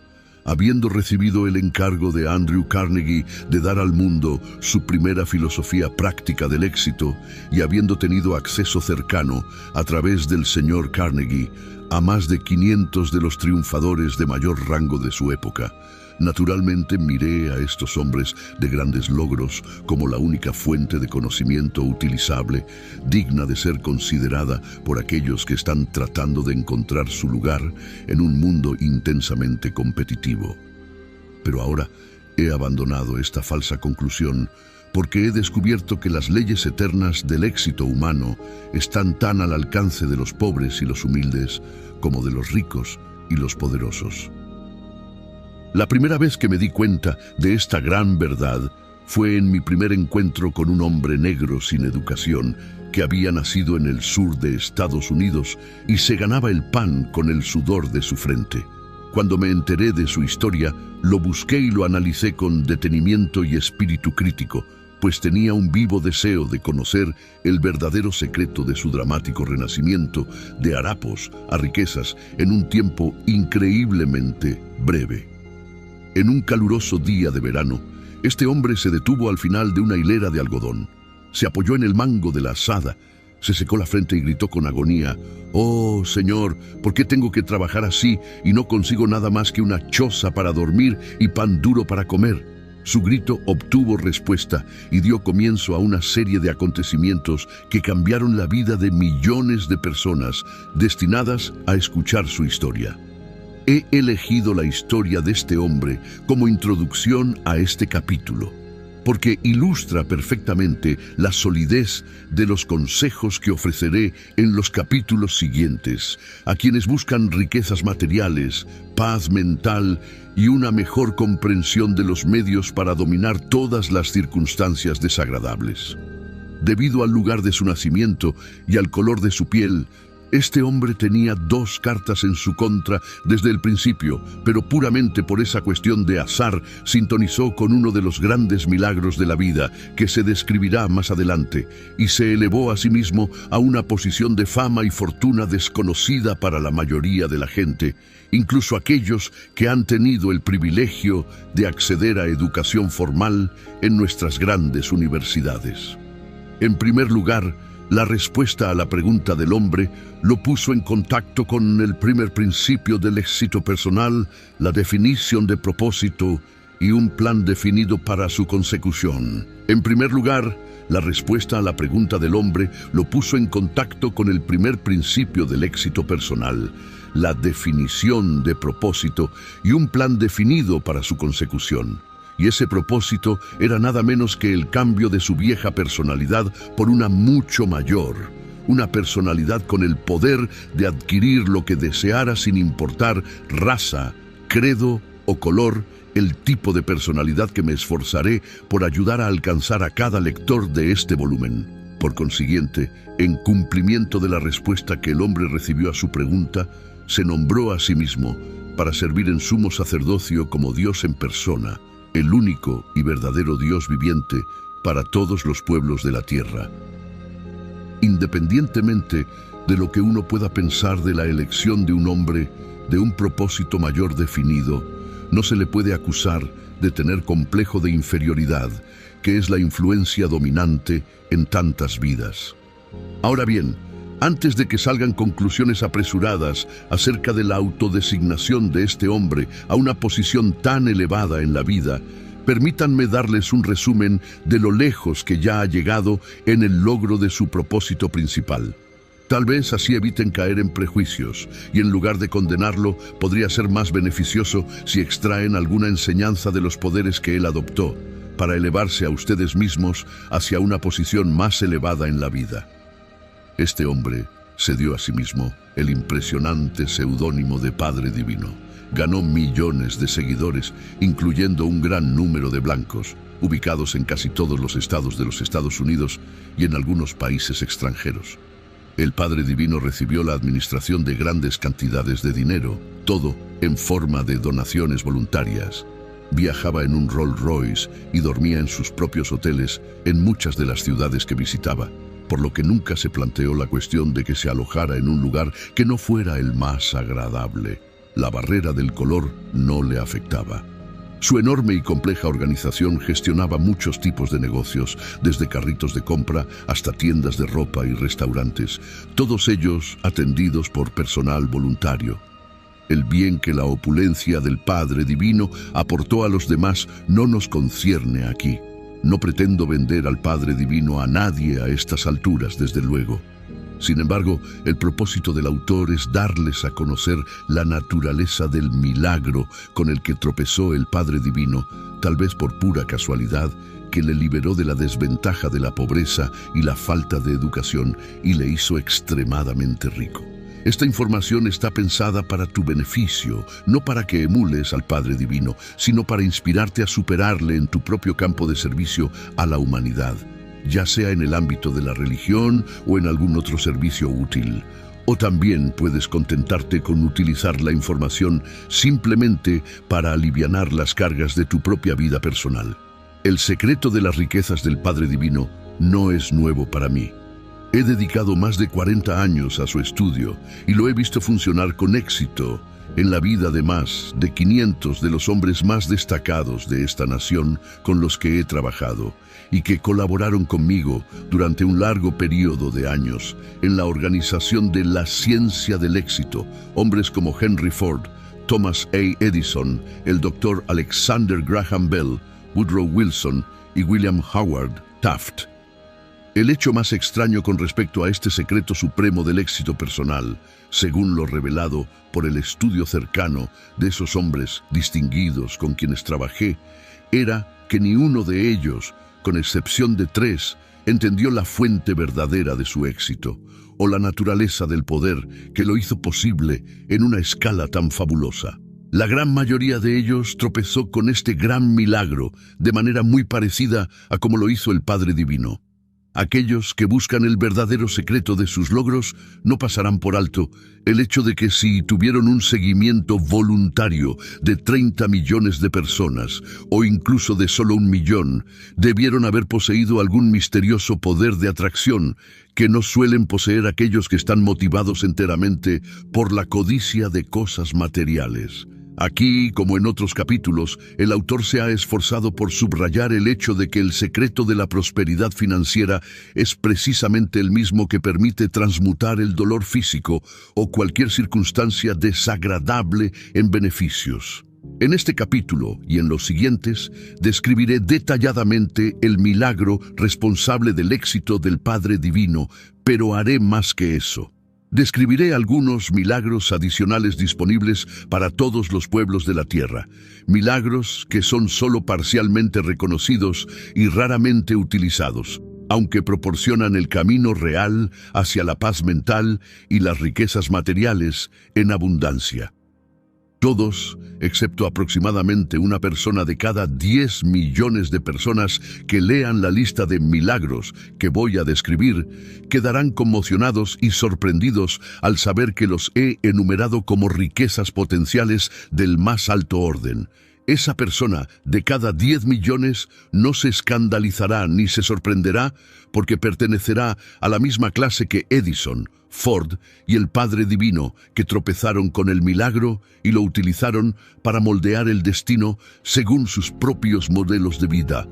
Habiendo recibido el encargo de Andrew Carnegie de dar al mundo su primera filosofía práctica del éxito y habiendo tenido acceso cercano a través del señor Carnegie a más de 500 de los triunfadores de mayor rango de su época, naturalmente miré a estos hombres de grandes logros como la única fuente de conocimiento utilizable, digna de ser considerada por aquellos que están tratando de encontrar su lugar en un mundo intensamente competitivo. Pero ahora he abandonado esta falsa conclusión porque he descubierto que las leyes eternas del éxito humano están tan al alcance de los pobres y los humildes como de los ricos y los poderosos. La primera vez que me di cuenta de esta gran verdad fue en mi primer encuentro con un hombre negro sin educación que había nacido en el sur de Estados Unidos y se ganaba el pan con el sudor de su frente. Cuando me enteré de su historia, lo busqué y lo analicé con detenimiento y espíritu crítico, pues tenía un vivo deseo de conocer el verdadero secreto de su dramático renacimiento de harapos a riquezas en un tiempo increíblemente breve. En un caluroso día de verano, este hombre se detuvo al final de una hilera de algodón. Se apoyó en el mango de la azada, se secó la frente y gritó con agonía: «Oh, Señor, ¿por qué tengo que trabajar así y no consigo nada más que una choza para dormir y pan duro para comer?» Su grito obtuvo respuesta y dio comienzo a una serie de acontecimientos que cambiaron la vida de millones de personas destinadas a escuchar su historia. He elegido la historia de este hombre como introducción a este capítulo, porque ilustra perfectamente la solidez de los consejos que ofreceré en los capítulos siguientes, a quienes buscan riquezas materiales, paz mental y una mejor comprensión de los medios para dominar todas las circunstancias desagradables. Debido al lugar de su nacimiento y al color de su piel, este hombre tenía 2 cartas en su contra desde el principio, pero puramente por esa cuestión de azar sintonizó con uno de los grandes milagros de la vida que se describirá más adelante y se elevó a sí mismo a una posición de fama y fortuna desconocida para la mayoría de la gente, incluso aquellos que han tenido el privilegio de acceder a educación formal en nuestras grandes universidades. En primer lugar, la respuesta a la pregunta del hombre lo puso en contacto con el primer principio del éxito personal, la definición de propósito y un plan definido para su consecución. En primer lugar, la respuesta a la pregunta del hombre lo puso en contacto con el primer principio del éxito personal, la definición de propósito y un plan definido para su consecución. Y ese propósito era nada menos que el cambio de su vieja personalidad por una mucho mayor, una personalidad con el poder de adquirir lo que deseara sin importar raza, credo o color, el tipo de personalidad que me esforzaré por ayudar a alcanzar a cada lector de este volumen. Por consiguiente, en cumplimiento de la respuesta que el hombre recibió a su pregunta, se nombró a sí mismo para servir en sumo sacerdocio como Dios en persona, el único y verdadero Dios viviente para todos los pueblos de la tierra. Independientemente de lo que uno pueda pensar de la elección de un hombre, de un propósito mayor definido, no se le puede acusar de tener complejo de inferioridad, que es la influencia dominante en tantas vidas. Ahora bien, antes de que salgan conclusiones apresuradas acerca de la autodesignación de este hombre a una posición tan elevada en la vida, permítanme darles un resumen de lo lejos que ya ha llegado en el logro de su propósito principal. Tal vez así eviten caer en prejuicios, y en lugar de condenarlo, podría ser más beneficioso si extraen alguna enseñanza de los poderes que él adoptó, para elevarse a ustedes mismos hacia una posición más elevada en la vida. Este hombre se dio a sí mismo el impresionante seudónimo de Padre Divino. Ganó millones de seguidores, incluyendo un gran número de blancos, ubicados en casi todos los estados de los Estados Unidos y en algunos países extranjeros. El Padre Divino recibió la administración de grandes cantidades de dinero, todo en forma de donaciones voluntarias. Viajaba en un Rolls Royce y dormía en sus propios hoteles en muchas de las ciudades que visitaba, por lo que nunca se planteó la cuestión de que se alojara en un lugar que no fuera el más agradable. La barrera del color no le afectaba. Su enorme y compleja organización gestionaba muchos tipos de negocios, desde carritos de compra hasta tiendas de ropa y restaurantes, todos ellos atendidos por personal voluntario. El bien que la opulencia del Padre Divino aportó a los demás no nos concierne aquí. No pretendo vender al Padre Divino a nadie a estas alturas, desde luego. Sin embargo, el propósito del autor es darles a conocer la naturaleza del milagro con el que tropezó el Padre Divino, tal vez por pura casualidad, que le liberó de la desventaja de la pobreza y la falta de educación y le hizo extremadamente rico. Esta información está pensada para tu beneficio, no para que emules al Padre Divino, sino para inspirarte a superarle en tu propio campo de servicio a la humanidad, ya sea en el ámbito de la religión o en algún otro servicio útil. O también puedes contentarte con utilizar la información simplemente para alivianar las cargas de tu propia vida personal. El secreto de las riquezas del Padre Divino no es nuevo para mí. He dedicado más de 40 años a su estudio y lo he visto funcionar con éxito en la vida de más de 500 de los hombres más destacados de esta nación con los que he trabajado y que colaboraron conmigo durante un largo periodo de años en la organización de la ciencia del éxito, hombres como Henry Ford, Thomas A. Edison, el Dr. Alexander Graham Bell, Woodrow Wilson y William Howard Taft. El hecho más extraño con respecto a este secreto supremo del éxito personal, según lo revelado por el estudio cercano de esos hombres distinguidos con quienes trabajé, era que ni uno de ellos, con excepción de 3, entendió la fuente verdadera de su éxito, o la naturaleza del poder que lo hizo posible en una escala tan fabulosa. La gran mayoría de ellos tropezó con este gran milagro de manera muy parecida a como lo hizo el Padre Divino. Aquellos que buscan el verdadero secreto de sus logros no pasarán por alto el hecho de que si tuvieron un seguimiento voluntario de 30 millones de personas, o incluso de solo 1 millón, debieron haber poseído algún misterioso poder de atracción que no suelen poseer aquellos que están motivados enteramente por la codicia de cosas materiales. Aquí, como en otros capítulos, el autor se ha esforzado por subrayar el hecho de que el secreto de la prosperidad financiera es precisamente el mismo que permite transmutar el dolor físico o cualquier circunstancia desagradable en beneficios. En este capítulo y en los siguientes, describiré detalladamente el milagro responsable del éxito del Padre Divino, pero haré más que eso. Describiré algunos milagros adicionales disponibles para todos los pueblos de la tierra, milagros que son solo parcialmente reconocidos y raramente utilizados, aunque proporcionan el camino real hacia la paz mental y las riquezas materiales en abundancia. Todos, excepto aproximadamente una persona de cada 10 millones de personas que lean la lista de milagros que voy a describir, quedarán conmocionados y sorprendidos al saber que los he enumerado como riquezas potenciales del más alto orden. Esa persona de cada 10 millones no se escandalizará ni se sorprenderá porque pertenecerá a la misma clase que Edison, Ford y el Padre Divino, que tropezaron con el milagro y lo utilizaron para moldear el destino según sus propios modelos de vida.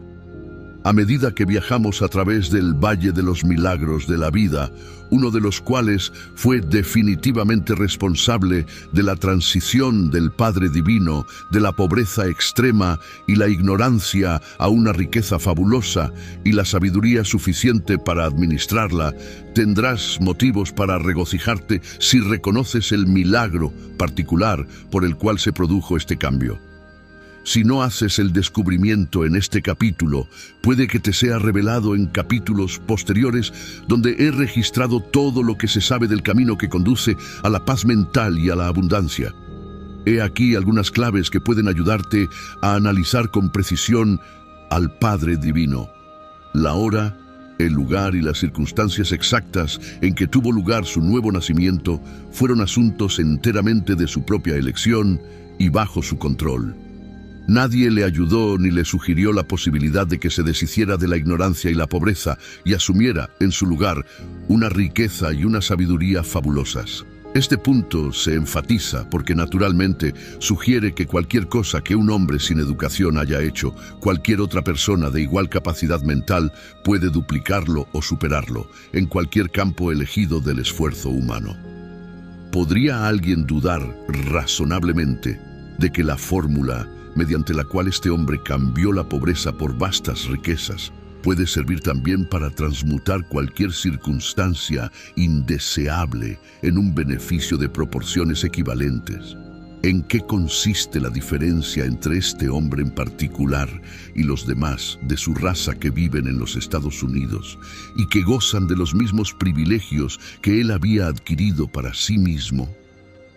A medida que viajamos a través del Valle de los Milagros de la vida, uno de los cuales fue definitivamente responsable de la transición del Padre Divino, de la pobreza extrema y la ignorancia a una riqueza fabulosa y la sabiduría suficiente para administrarla, tendrás motivos para regocijarte si reconoces el milagro particular por el cual se produjo este cambio. Si no haces el descubrimiento en este capítulo, puede que te sea revelado en capítulos posteriores donde he registrado todo lo que se sabe del camino que conduce a la paz mental y a la abundancia. He aquí algunas claves que pueden ayudarte a analizar con precisión al Padre Divino. La hora, el lugar y las circunstancias exactas en que tuvo lugar su nuevo nacimiento fueron asuntos enteramente de su propia elección y bajo su control. Nadie le ayudó ni le sugirió la posibilidad de que se deshiciera de la ignorancia y la pobreza y asumiera, en su lugar, una riqueza y una sabiduría fabulosas. Este punto se enfatiza porque naturalmente sugiere que cualquier cosa que un hombre sin educación haya hecho, cualquier otra persona de igual capacidad mental puede duplicarlo o superarlo en cualquier campo elegido del esfuerzo humano. ¿Podría alguien dudar razonablemente de que la fórmula mediante la cual este hombre cambió la pobreza por vastas riquezas puede servir también para transmutar cualquier circunstancia indeseable en un beneficio de proporciones equivalentes? ¿En qué consiste la diferencia entre este hombre en particular y los demás de su raza que viven en los Estados Unidos y que gozan de los mismos privilegios que él había adquirido para sí mismo?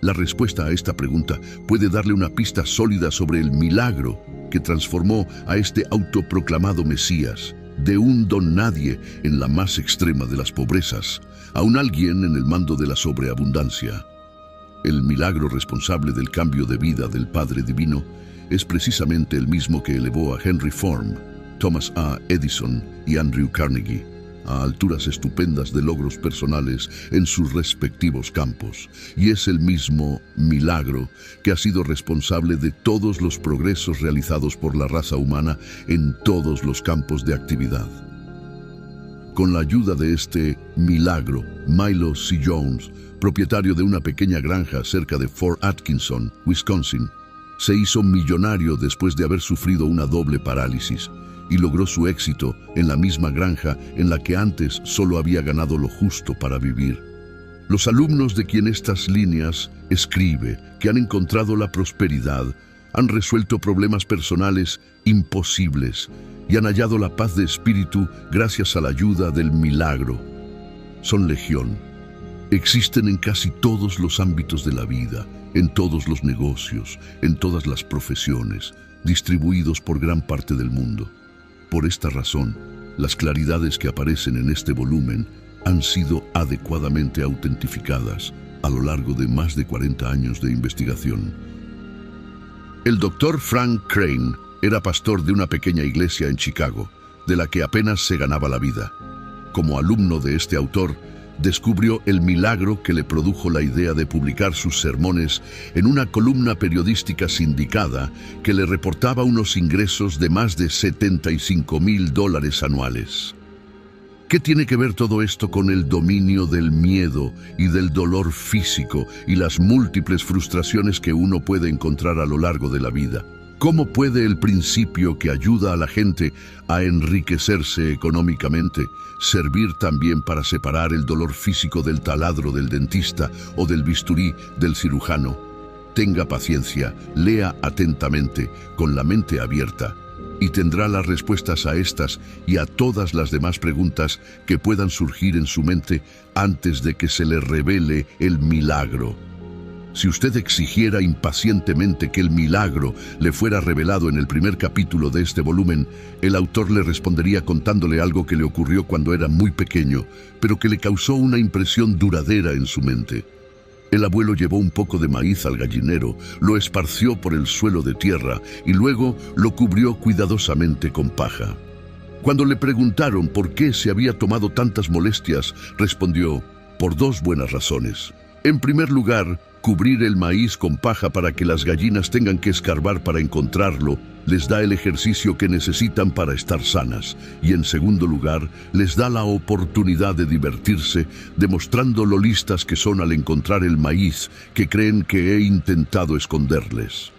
La respuesta a esta pregunta puede darle una pista sólida sobre el milagro que transformó a este autoproclamado Mesías, de un don nadie en la más extrema de las pobrezas, a un alguien en el mando de la sobreabundancia. El milagro responsable del cambio de vida del Padre Divino es precisamente el mismo que elevó a Henry Ford, Thomas A. Edison y Andrew Carnegie a alturas estupendas de logros personales en sus respectivos campos, y es el mismo milagro que ha sido responsable de todos los progresos realizados por la raza humana en todos los campos de actividad. Con la ayuda de este milagro, Milo C. Jones, propietario de una pequeña granja cerca de Fort Atkinson, Wisconsin, se hizo millonario después de haber sufrido una doble parálisis, y logró su éxito en la misma granja en la que antes solo había ganado lo justo para vivir. Los alumnos de quien estas líneas escribe, que han encontrado la prosperidad, han resuelto problemas personales imposibles y han hallado la paz de espíritu gracias a la ayuda del milagro. Son legión. Existen en casi todos los ámbitos de la vida, en todos los negocios, en todas las profesiones, distribuidos por gran parte del mundo. Por esta razón, las claridades que aparecen en este volumen han sido adecuadamente autentificadas a lo largo de más de 40 años de investigación. El Dr. Frank Crane era pastor de una pequeña iglesia en Chicago, de la que apenas se ganaba la vida. Como alumno de este autor, descubrió el milagro que le produjo la idea de publicar sus sermones en una columna periodística sindicada que le reportaba unos ingresos de más de $75,000 anuales. ¿Qué tiene que ver todo esto con el dominio del miedo y del dolor físico y las múltiples frustraciones que uno puede encontrar a lo largo de la vida? ¿Cómo puede el principio que ayuda a la gente a enriquecerse económicamente servir también para separar el dolor físico del taladro del dentista o del bisturí del cirujano? Tenga paciencia, lea atentamente, con la mente abierta, y tendrá las respuestas a estas y a todas las demás preguntas que puedan surgir en su mente antes de que se le revele el milagro. Si usted exigiera impacientemente que el milagro le fuera revelado en el primer capítulo de este volumen, el autor le respondería contándole algo que le ocurrió cuando era muy pequeño, pero que le causó una impresión duradera en su mente. El abuelo llevó un poco de maíz al gallinero, lo esparció por el suelo de tierra y luego lo cubrió cuidadosamente con paja. Cuando le preguntaron por qué se había tomado tantas molestias, respondió: por dos buenas razones. En primer lugar, cubrir el maíz con paja para que las gallinas tengan que escarbar para encontrarlo les da el ejercicio que necesitan para estar sanas. Y en segundo lugar, les da la oportunidad de divertirse, demostrando lo listas que son al encontrar el maíz que creen que he intentado esconderles.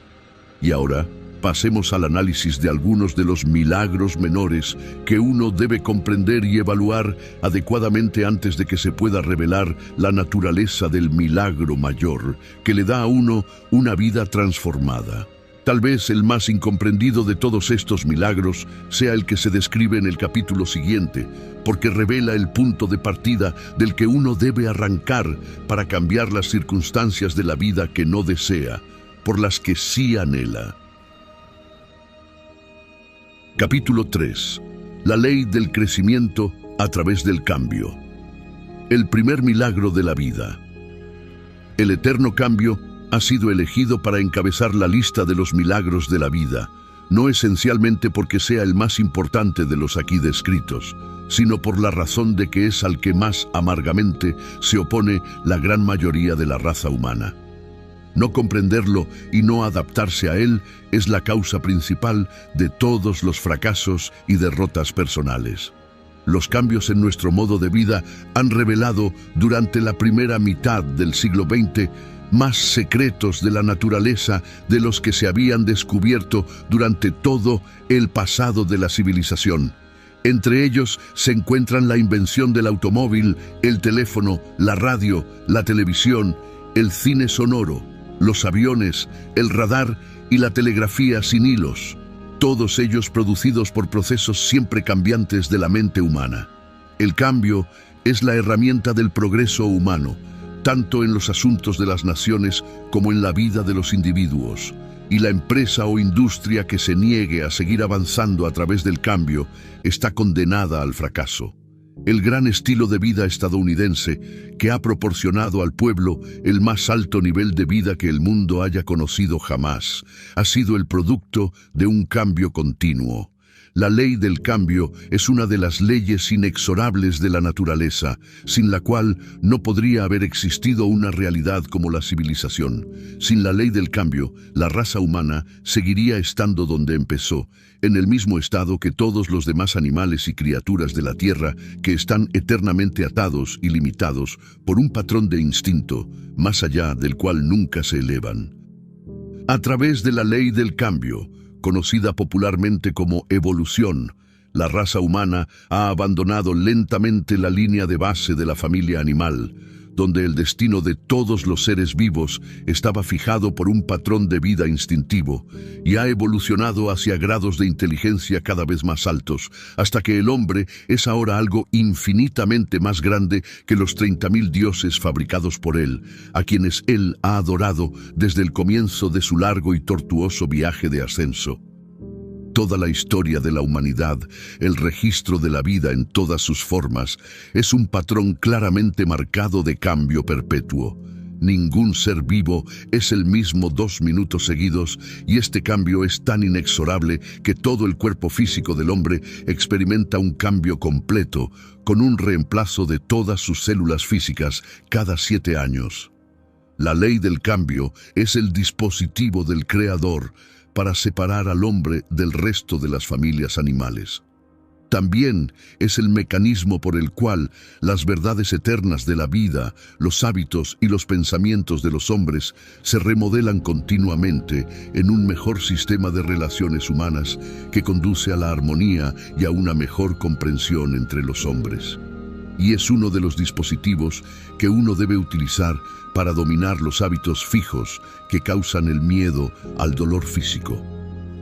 Y ahora, pasemos al análisis de algunos de los milagros menores que uno debe comprender y evaluar adecuadamente antes de que se pueda revelar la naturaleza del milagro mayor, que le da a uno una vida transformada. Tal vez el más incomprendido de todos estos milagros sea el que se describe en el capítulo siguiente, porque revela el punto de partida del que uno debe arrancar para cambiar las circunstancias de la vida que no desea, por las que sí anhela. Capítulo 3. La ley del crecimiento a través del cambio. El primer milagro de la vida. El eterno cambio ha sido elegido para encabezar la lista de los milagros de la vida, no esencialmente porque sea el más importante de los aquí descritos, sino por la razón de que es al que más amargamente se opone la gran mayoría de la raza humana. No comprenderlo y no adaptarse a él es la causa principal de todos los fracasos y derrotas personales. Los cambios en nuestro modo de vida han revelado durante la primera mitad del siglo XX más secretos de la naturaleza de los que se habían descubierto durante todo el pasado de la civilización. Entre ellos se encuentran la invención del automóvil, el teléfono, la radio, la televisión, el cine sonoro, los aviones, el radar y la telegrafía sin hilos, todos ellos producidos por procesos siempre cambiantes de la mente humana. El cambio es la herramienta del progreso humano, tanto en los asuntos de las naciones como en la vida de los individuos, y la empresa o industria que se niegue a seguir avanzando a través del cambio está condenada al fracaso. El gran estilo de vida estadounidense, que ha proporcionado al pueblo el más alto nivel de vida que el mundo haya conocido jamás, ha sido el producto de un cambio continuo. La ley del cambio es una de las leyes inexorables de la naturaleza, sin la cual no podría haber existido una realidad como la civilización. Sin la ley del cambio, la raza humana seguiría estando donde empezó, en el mismo estado que todos los demás animales y criaturas de la Tierra, que están eternamente atados y limitados por un patrón de instinto, más allá del cual nunca se elevan. A través de la ley del cambio, conocida popularmente como evolución, la raza humana ha abandonado lentamente la línea de base de la familia animal, donde el destino de todos los seres vivos estaba fijado por un patrón de vida instintivo, y ha evolucionado hacia grados de inteligencia cada vez más altos, hasta que el hombre es ahora algo infinitamente más grande que los 30.000 dioses fabricados por él, a quienes él ha adorado desde el comienzo de su largo y tortuoso viaje de ascenso. Toda la historia de la humanidad, el registro de la vida en todas sus formas, es un patrón claramente marcado de cambio perpetuo. Ningún ser vivo es el mismo 2 minutos seguidos, y este cambio es tan inexorable que todo el cuerpo físico del hombre experimenta un cambio completo, con un reemplazo de todas sus células físicas cada 7 años. La ley del cambio es el dispositivo del Creador para separar al hombre del resto de las familias animales. También es el mecanismo por el cual las verdades eternas de la vida, los hábitos y los pensamientos de los hombres se remodelan continuamente en un mejor sistema de relaciones humanas que conduce a la armonía y a una mejor comprensión entre los hombres. Y es uno de los dispositivos que uno debe utilizar para dominar los hábitos fijos que causan el miedo al dolor físico.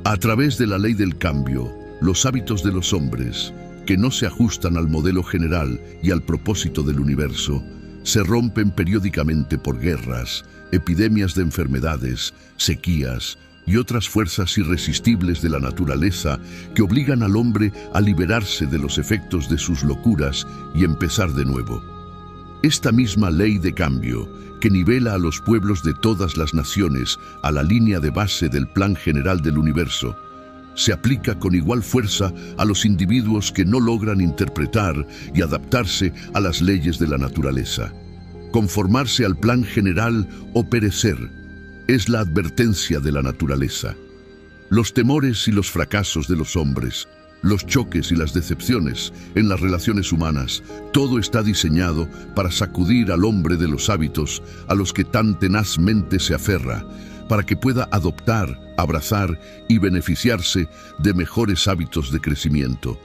A través de la ley del cambio, los hábitos de los hombres, que no se ajustan al modelo general y al propósito del universo, se rompen periódicamente por guerras, epidemias de enfermedades, sequías y otras fuerzas irresistibles de la naturaleza que obligan al hombre a liberarse de los efectos de sus locuras y empezar de nuevo. Esta misma ley de cambio, que nivela a los pueblos de todas las naciones a la línea de base del plan general del universo, se aplica con igual fuerza a los individuos que no logran interpretar y adaptarse a las leyes de la naturaleza. Conformarse al plan general o perecer es la advertencia de la naturaleza. Los temores y los fracasos de los hombres, los choques y las decepciones en las relaciones humanas, todo está diseñado para sacudir al hombre de los hábitos a los que tan tenazmente se aferra, para que pueda adoptar, abrazar y beneficiarse de mejores hábitos de crecimiento.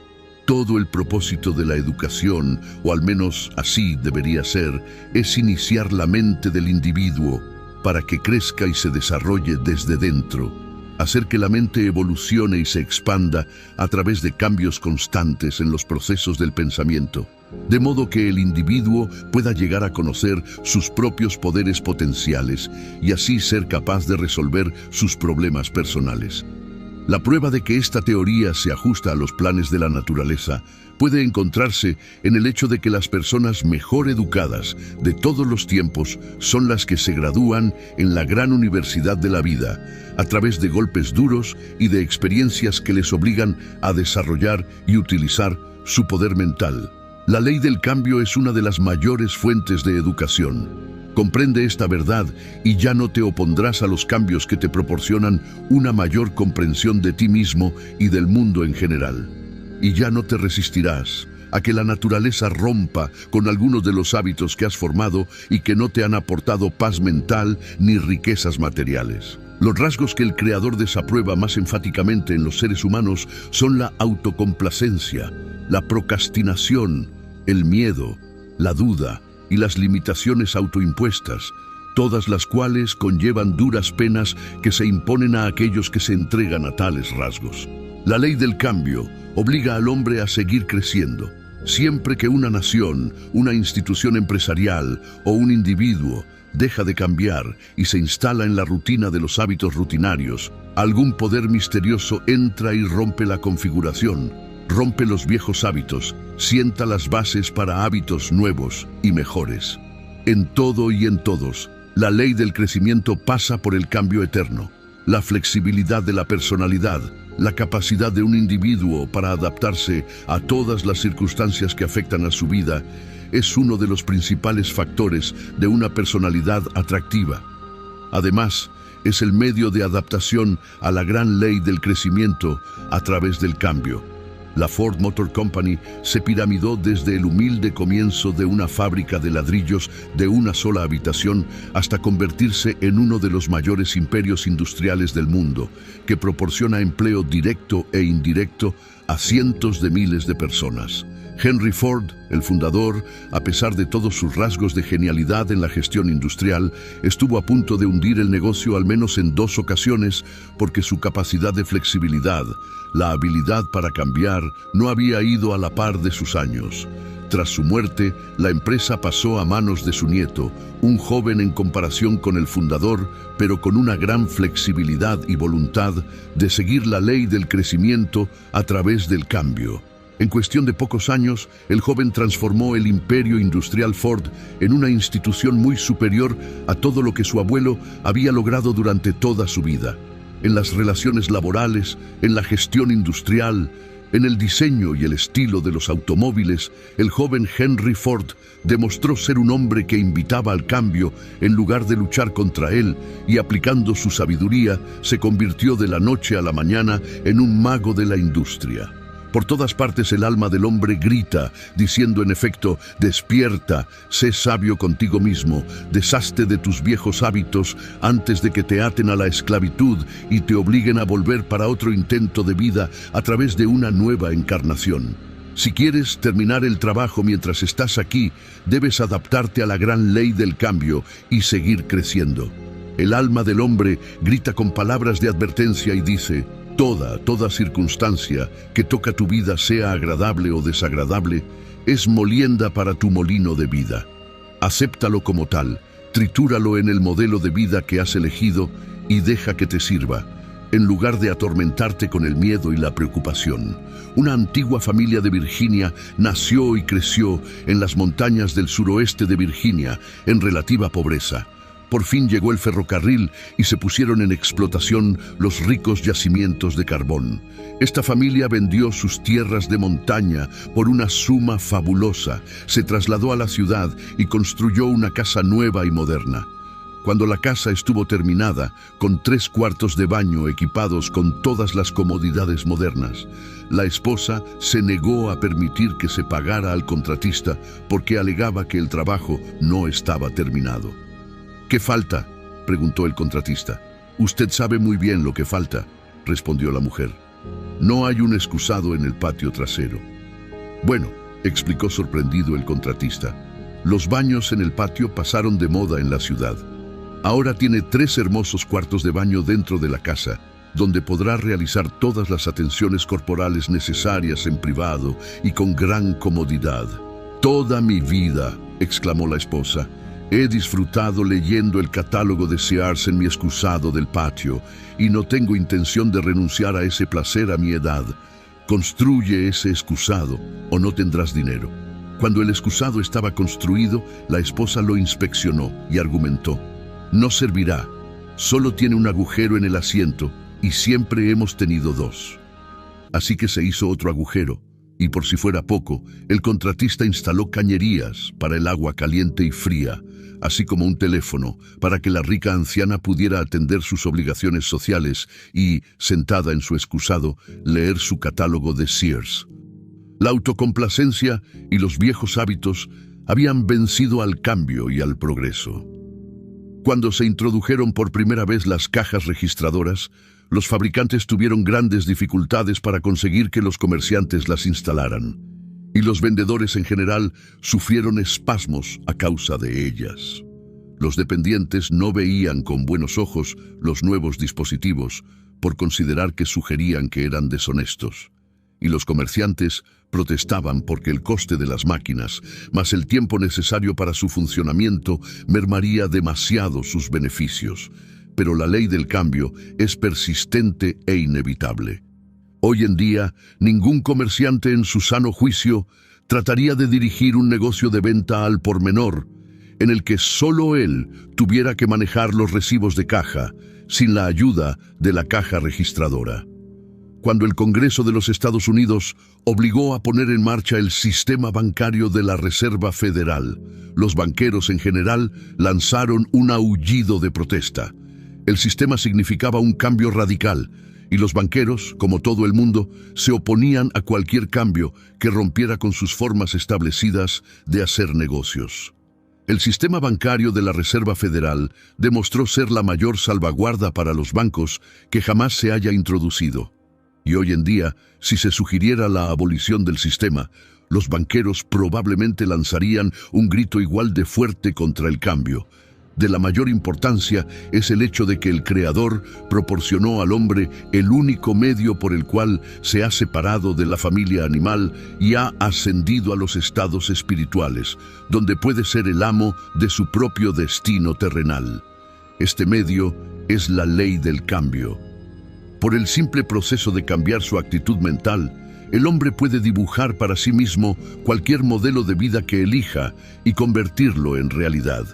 Todo el propósito de la educación, o al menos así debería ser, es iniciar la mente del individuo para que crezca y se desarrolle desde dentro, hacer que la mente evolucione y se expanda a través de cambios constantes en los procesos del pensamiento, de modo que el individuo pueda llegar a conocer sus propios poderes potenciales y así ser capaz de resolver sus problemas personales. La prueba de que esta teoría se ajusta a los planes de la naturaleza puede encontrarse en el hecho de que las personas mejor educadas de todos los tiempos son las que se gradúan en la gran universidad de la vida, a través de golpes duros y de experiencias que les obligan a desarrollar y utilizar su poder mental. La ley del cambio es una de las mayores fuentes de educación. Comprende esta verdad y ya no te opondrás a los cambios que te proporcionan una mayor comprensión de ti mismo y del mundo en general. Y ya no te resistirás a que la naturaleza rompa con algunos de los hábitos que has formado y que no te han aportado paz mental ni riquezas materiales. Los rasgos que el Creador desaprueba más enfáticamente en los seres humanos son la autocomplacencia, la procrastinación, el miedo, la duda y las limitaciones autoimpuestas, todas las cuales conllevan duras penas que se imponen a aquellos que se entregan a tales rasgos. La ley del cambio obliga al hombre a seguir creciendo. Siempre que una nación, una institución empresarial o un individuo deja de cambiar y se instala en la rutina de los hábitos rutinarios, algún poder misterioso entra y rompe la configuración, rompe los viejos hábitos, sienta las bases para hábitos nuevos y mejores. En todo y en todos, la ley del crecimiento pasa por el cambio eterno, la flexibilidad de la personalidad, la capacidad de un individuo para adaptarse a todas las circunstancias que afectan a su vida, es uno de los principales factores de una personalidad atractiva. Además, es el medio de adaptación a la gran ley del crecimiento a través del cambio. La Ford Motor Company se piramidó desde el humilde comienzo de una fábrica de ladrillos de una sola habitación hasta convertirse en uno de los mayores imperios industriales del mundo, que proporciona empleo directo e indirecto a cientos de miles de personas. Henry Ford, el fundador, a pesar de todos sus rasgos de genialidad en la gestión industrial, estuvo a punto de hundir el negocio al menos en 2 ocasiones porque su capacidad de flexibilidad, la habilidad para cambiar, no había ido a la par de sus años. Tras su muerte, la empresa pasó a manos de su nieto, un joven en comparación con el fundador, pero con una gran flexibilidad y voluntad de seguir la ley del crecimiento a través del cambio. En cuestión de pocos años, el joven transformó el imperio industrial Ford en una institución muy superior a todo lo que su abuelo había logrado durante toda su vida. En las relaciones laborales, en la gestión industrial, en el diseño y el estilo de los automóviles, el joven Henry Ford demostró ser un hombre que invitaba al cambio en lugar de luchar contra él, y aplicando su sabiduría, se convirtió de la noche a la mañana en un mago de la industria. Por todas partes el alma del hombre grita, diciendo en efecto: despierta, sé sabio contigo mismo, deshazte de tus viejos hábitos antes de que te aten a la esclavitud y te obliguen a volver para otro intento de vida a través de una nueva encarnación. Si quieres terminar el trabajo mientras estás aquí, debes adaptarte a la gran ley del cambio y seguir creciendo. El alma del hombre grita con palabras de advertencia y dice: toda circunstancia que toca tu vida, sea agradable o desagradable, es molienda para tu molino de vida. Acéptalo como tal, tritúralo en el modelo de vida que has elegido y deja que te sirva, en lugar de atormentarte con el miedo y la preocupación. Una antigua familia de Virginia nació y creció en las montañas del suroeste de Virginia, en relativa pobreza. Por fin llegó el ferrocarril y se pusieron en explotación los ricos yacimientos de carbón. Esta familia vendió sus tierras de montaña por una suma fabulosa, se trasladó a la ciudad y construyó una casa nueva y moderna. Cuando la casa estuvo terminada, con 3 cuartos de baño equipados con todas las comodidades modernas, la esposa se negó a permitir que se pagara al contratista porque alegaba que el trabajo no estaba terminado. ¿Qué falta?, preguntó el contratista. Usted sabe muy bien lo que falta, respondió la mujer. No hay un excusado en el patio trasero. Bueno, explicó sorprendido el contratista, los baños en el patio pasaron de moda en la ciudad. Ahora tiene 3 hermosos cuartos de baño dentro de la casa, donde podrá realizar todas las atenciones corporales necesarias en privado y con gran comodidad. Toda mi vida, exclamó la esposa, he disfrutado leyendo el catálogo de Sears en mi excusado del patio y no tengo intención de renunciar a ese placer a mi edad. Construye ese excusado o no tendrás dinero. Cuando el excusado estaba construido, la esposa lo inspeccionó y argumentó: no servirá, solo tiene un agujero en el asiento y siempre hemos tenido 2. Así que se hizo otro agujero. Y por si fuera poco, el contratista instaló cañerías para el agua caliente y fría, así como un teléfono para que la rica anciana pudiera atender sus obligaciones sociales y, sentada en su excusado, leer su catálogo de Sears. La autocomplacencia y los viejos hábitos habían vencido al cambio y al progreso. Cuando se introdujeron por primera vez las cajas registradoras, los fabricantes tuvieron grandes dificultades para conseguir que los comerciantes las instalaran, y los vendedores en general sufrieron espasmos a causa de ellas. Los dependientes no veían con buenos ojos los nuevos dispositivos por considerar que sugerían que eran deshonestos, y los comerciantes protestaban porque el coste de las máquinas, más el tiempo necesario para su funcionamiento, mermaría demasiado sus beneficios. Pero la ley del cambio es persistente e inevitable. Hoy en día, ningún comerciante en su sano juicio trataría de dirigir un negocio de venta al por menor, en el que solo él tuviera que manejar los recibos de caja, sin la ayuda de la caja registradora. Cuando el Congreso de los Estados Unidos obligó a poner en marcha el sistema bancario de la Reserva Federal, los banqueros en general lanzaron un aullido de protesta. El sistema significaba un cambio radical, y los banqueros, como todo el mundo, se oponían a cualquier cambio que rompiera con sus formas establecidas de hacer negocios. El sistema bancario de la Reserva Federal demostró ser la mayor salvaguarda para los bancos que jamás se haya introducido. Y hoy en día, si se sugiriera la abolición del sistema, los banqueros probablemente lanzarían un grito igual de fuerte contra el cambio. De la mayor importancia es el hecho de que el Creador proporcionó al hombre el único medio por el cual se ha separado de la familia animal y ha ascendido a los estados espirituales, donde puede ser el amo de su propio destino terrenal. Este medio es la ley del cambio. Por el simple proceso de cambiar su actitud mental, el hombre puede dibujar para sí mismo cualquier modelo de vida que elija y convertirlo en realidad.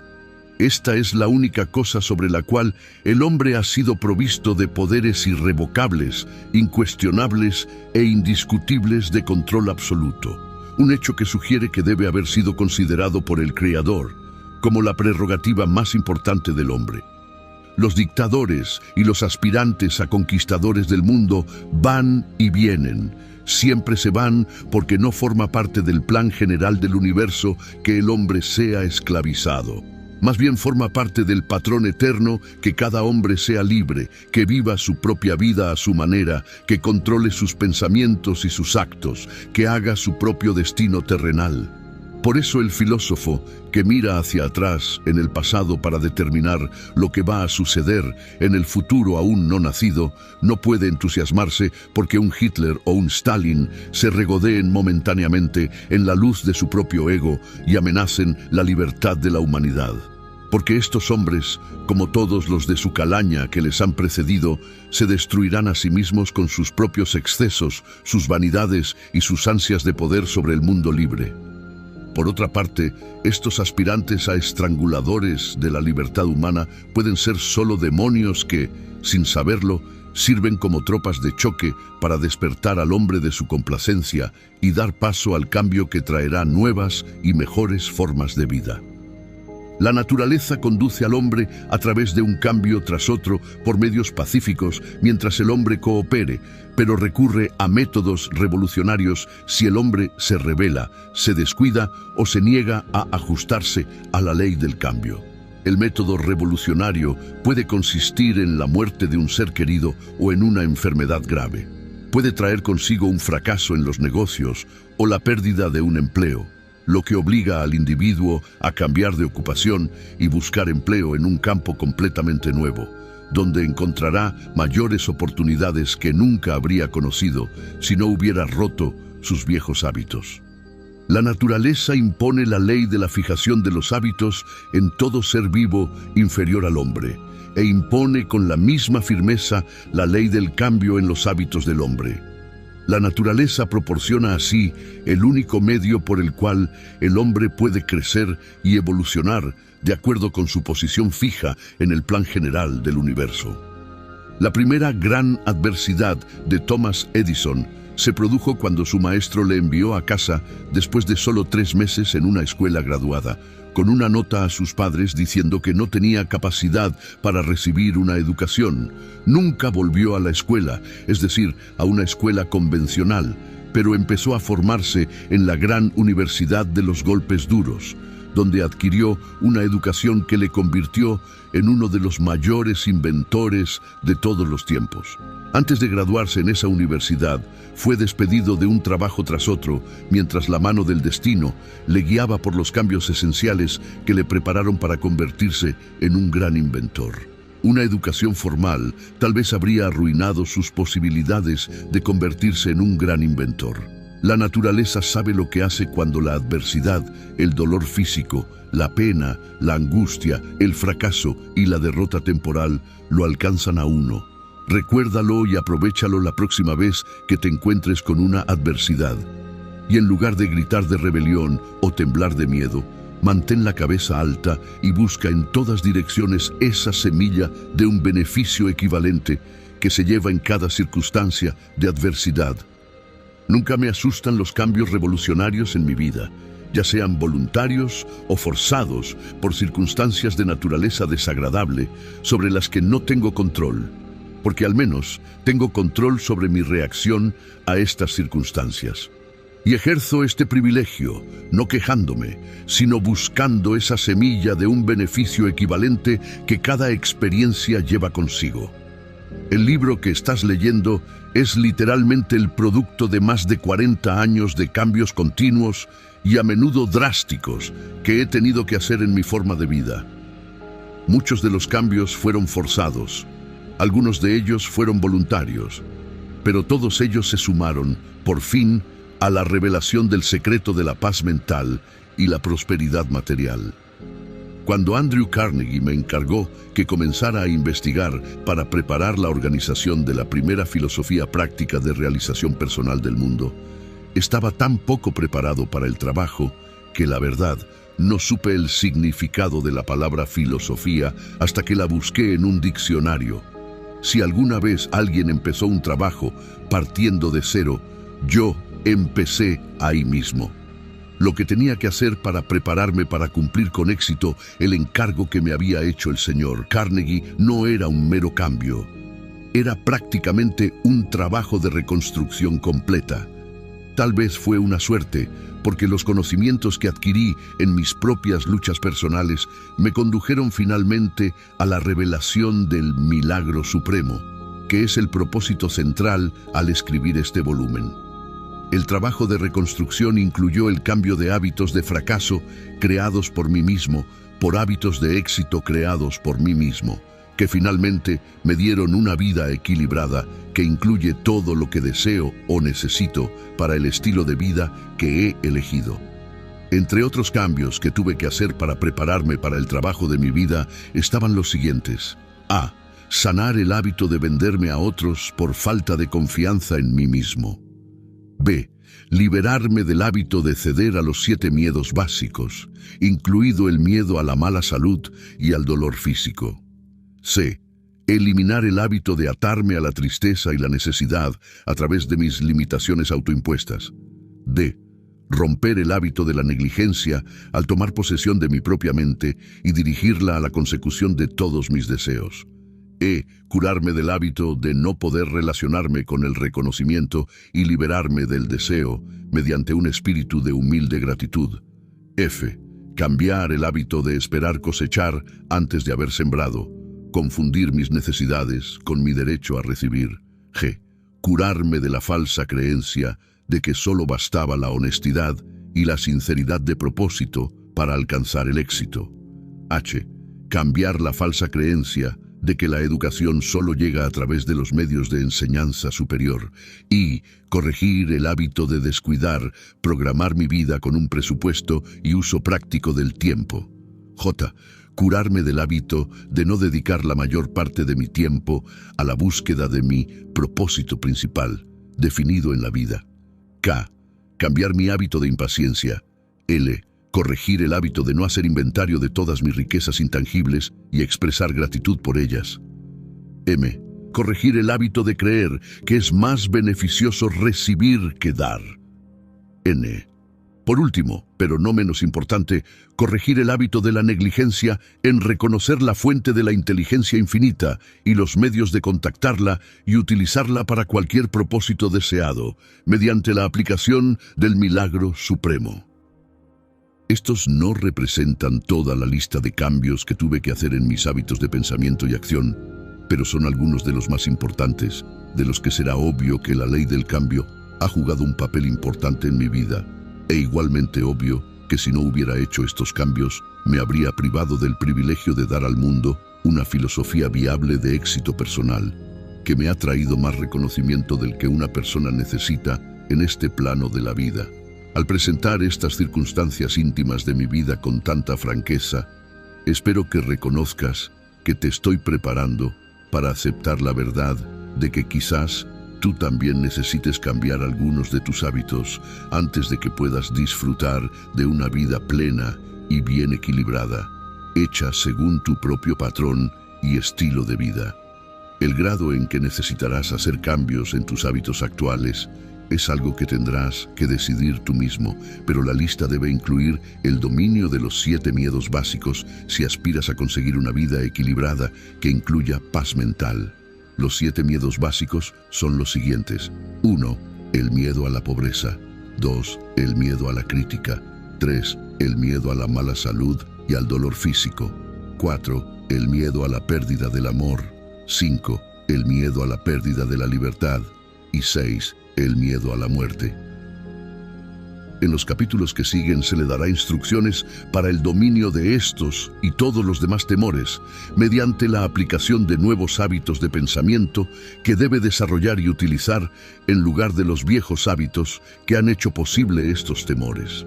Esta es la única cosa sobre la cual el hombre ha sido provisto de poderes irrevocables, incuestionables e indiscutibles de control absoluto, un hecho que sugiere que debe haber sido considerado por el Creador como la prerrogativa más importante del hombre. Los dictadores y los aspirantes a conquistadores del mundo van y vienen. Siempre se van porque no forma parte del plan general del universo que el hombre sea esclavizado. Más bien forma parte del patrón eterno que cada hombre sea libre, que viva su propia vida a su manera, que controle sus pensamientos y sus actos, que haga su propio destino terrenal. Por eso el filósofo, que mira hacia atrás en el pasado para determinar lo que va a suceder en el futuro aún no nacido, no puede entusiasmarse porque un Hitler o un Stalin se regodeen momentáneamente en la luz de su propio ego y amenacen la libertad de la humanidad. Porque estos hombres, como todos los de su calaña que les han precedido, se destruirán a sí mismos con sus propios excesos, sus vanidades y sus ansias de poder sobre el mundo libre. Por otra parte, estos aspirantes a estranguladores de la libertad humana pueden ser solo demonios que, sin saberlo, sirven como tropas de choque para despertar al hombre de su complacencia y dar paso al cambio que traerá nuevas y mejores formas de vida. La naturaleza conduce al hombre a través de un cambio tras otro por medios pacíficos mientras el hombre coopere, pero recurre a métodos revolucionarios si el hombre se rebela, se descuida o se niega a ajustarse a la ley del cambio. El método revolucionario puede consistir en la muerte de un ser querido o en una enfermedad grave. Puede traer consigo un fracaso en los negocios o la pérdida de un empleo, lo que obliga al individuo a cambiar de ocupación y buscar empleo en un campo completamente nuevo, donde encontrará mayores oportunidades que nunca habría conocido si no hubiera roto sus viejos hábitos. La naturaleza impone la ley de la fijación de los hábitos en todo ser vivo inferior al hombre, e impone con la misma firmeza la ley del cambio en los hábitos del hombre. La naturaleza proporciona así el único medio por el cual el hombre puede crecer y evolucionar de acuerdo con su posición fija en el plan general del universo. La primera gran adversidad de Thomas Edison se produjo cuando su maestro le envió a casa después de solo 3 meses en una escuela graduada, con una nota a sus padres diciendo que no tenía capacidad para recibir una educación. Nunca volvió a la escuela, es decir, a una escuela convencional, pero empezó a formarse en la gran universidad de los golpes duros, donde adquirió una educación que le convirtió en uno de los mayores inventores de todos los tiempos. Antes de graduarse en esa universidad, fue despedido de un trabajo tras otro, mientras la mano del destino le guiaba por los cambios esenciales que le prepararon para convertirse en un gran inventor. Una educación formal tal vez habría arruinado sus posibilidades de convertirse en un gran inventor. La naturaleza sabe lo que hace cuando la adversidad, el dolor físico, la pena, la angustia, el fracaso y la derrota temporal lo alcanzan a uno. Recuérdalo y aprovéchalo la próxima vez que te encuentres con una adversidad. Y en lugar de gritar de rebelión o temblar de miedo, mantén la cabeza alta y busca en todas direcciones esa semilla de un beneficio equivalente que se lleva en cada circunstancia de adversidad. Nunca me asustan los cambios revolucionarios en mi vida, ya sean voluntarios o forzados por circunstancias de naturaleza desagradable sobre las que no tengo control, porque al menos tengo control sobre mi reacción a estas circunstancias. Y ejerzo este privilegio, no quejándome, sino buscando esa semilla de un beneficio equivalente que cada experiencia lleva consigo. El libro que estás leyendo es literalmente el producto de más de 40 años de cambios continuos y a menudo drásticos que he tenido que hacer en mi forma de vida. Muchos de los cambios fueron forzados, algunos de ellos fueron voluntarios, pero todos ellos se sumaron, por fin, a la revelación del secreto de la paz mental y la prosperidad material. Cuando Andrew Carnegie me encargó que comenzara a investigar para preparar la organización de la primera filosofía práctica de realización personal del mundo, estaba tan poco preparado para el trabajo que, la verdad, no supe el significado de la palabra filosofía hasta que la busqué en un diccionario. Si alguna vez alguien empezó un trabajo partiendo de cero, yo empecé ahí mismo. lo que tenía que hacer para prepararme para cumplir con éxito el encargo que me había hecho el señor Carnegie no era un mero cambio. Era prácticamente un trabajo de reconstrucción completa. Tal vez fue una suerte, porque los conocimientos que adquirí en mis propias luchas personales me condujeron finalmente a la revelación del milagro supremo, que es el propósito central al escribir este volumen. El trabajo de reconstrucción incluyó el cambio de hábitos de fracaso creados por mí mismo por hábitos de éxito creados por mí mismo, que finalmente me dieron una vida equilibrada que incluye todo lo que deseo o necesito para el estilo de vida que he elegido. Entre otros cambios que tuve que hacer para prepararme para el trabajo de mi vida estaban los siguientes. A. Sanar el hábito de venderme a otros por falta de confianza en mí mismo. B. Liberarme del hábito de ceder a los 7 miedos básicos, incluido el miedo a la mala salud y al dolor físico. C. Eliminar el hábito de atarme a la tristeza y la necesidad a través de mis limitaciones autoimpuestas. D. Romper el hábito de la negligencia al tomar posesión de mi propia mente y dirigirla a la consecución de todos mis deseos. E. Curarme del hábito de no poder relacionarme con el reconocimiento y liberarme del deseo mediante un espíritu de humilde gratitud. F. Cambiar el hábito de esperar cosechar antes de haber sembrado, confundir mis necesidades con mi derecho a recibir. G. Curarme de la falsa creencia de que solo bastaba la honestidad y la sinceridad de propósito para alcanzar el éxito. H. Cambiar la falsa creencia de que la educación solo llega a través de los medios de enseñanza superior. Y corregir el hábito de descuidar, programar mi vida con un presupuesto y uso práctico del tiempo. J. Curarme del hábito de no dedicar la mayor parte de mi tiempo a la búsqueda de mi propósito principal, definido en la vida. K. Cambiar mi hábito de impaciencia. L. Corregir el hábito de no hacer inventario de todas mis riquezas intangibles y expresar gratitud por ellas. M. Corregir el hábito de creer que es más beneficioso recibir que dar. N. Por último, pero no menos importante, corregir el hábito de la negligencia en reconocer la fuente de la inteligencia infinita y los medios de contactarla y utilizarla para cualquier propósito deseado, mediante la aplicación del milagro supremo. Estos no representan toda la lista de cambios que tuve que hacer en mis hábitos de pensamiento y acción, pero son algunos de los más importantes, de los que será obvio que la ley del cambio ha jugado un papel importante en mi vida, e igualmente obvio que si no hubiera hecho estos cambios, me habría privado del privilegio de dar al mundo una filosofía viable de éxito personal, que me ha traído más reconocimiento del que una persona necesita en este plano de la vida. Al presentar estas circunstancias íntimas de mi vida con tanta franqueza, espero que reconozcas que te estoy preparando para aceptar la verdad de que quizás tú también necesites cambiar algunos de tus hábitos antes de que puedas disfrutar de una vida plena y bien equilibrada, hecha según tu propio patrón y estilo de vida. El grado en que necesitarás hacer cambios en tus hábitos actuales es algo que tendrás que decidir tú mismo, pero la lista debe incluir el dominio de los 7 miedos básicos si aspiras a conseguir una vida equilibrada que incluya paz mental. Los 7 miedos básicos son los siguientes. 1. El miedo a la pobreza. 2. El miedo a la crítica. 3. El miedo a la mala salud y al dolor físico. 4. El miedo a la pérdida del amor. 5. El miedo a la pérdida de la libertad. Y 6. El miedo a la muerte. En los capítulos que siguen se le dará instrucciones para el dominio de estos y todos los demás temores, mediante la aplicación de nuevos hábitos de pensamiento que debe desarrollar y utilizar en lugar de los viejos hábitos que han hecho posible estos temores.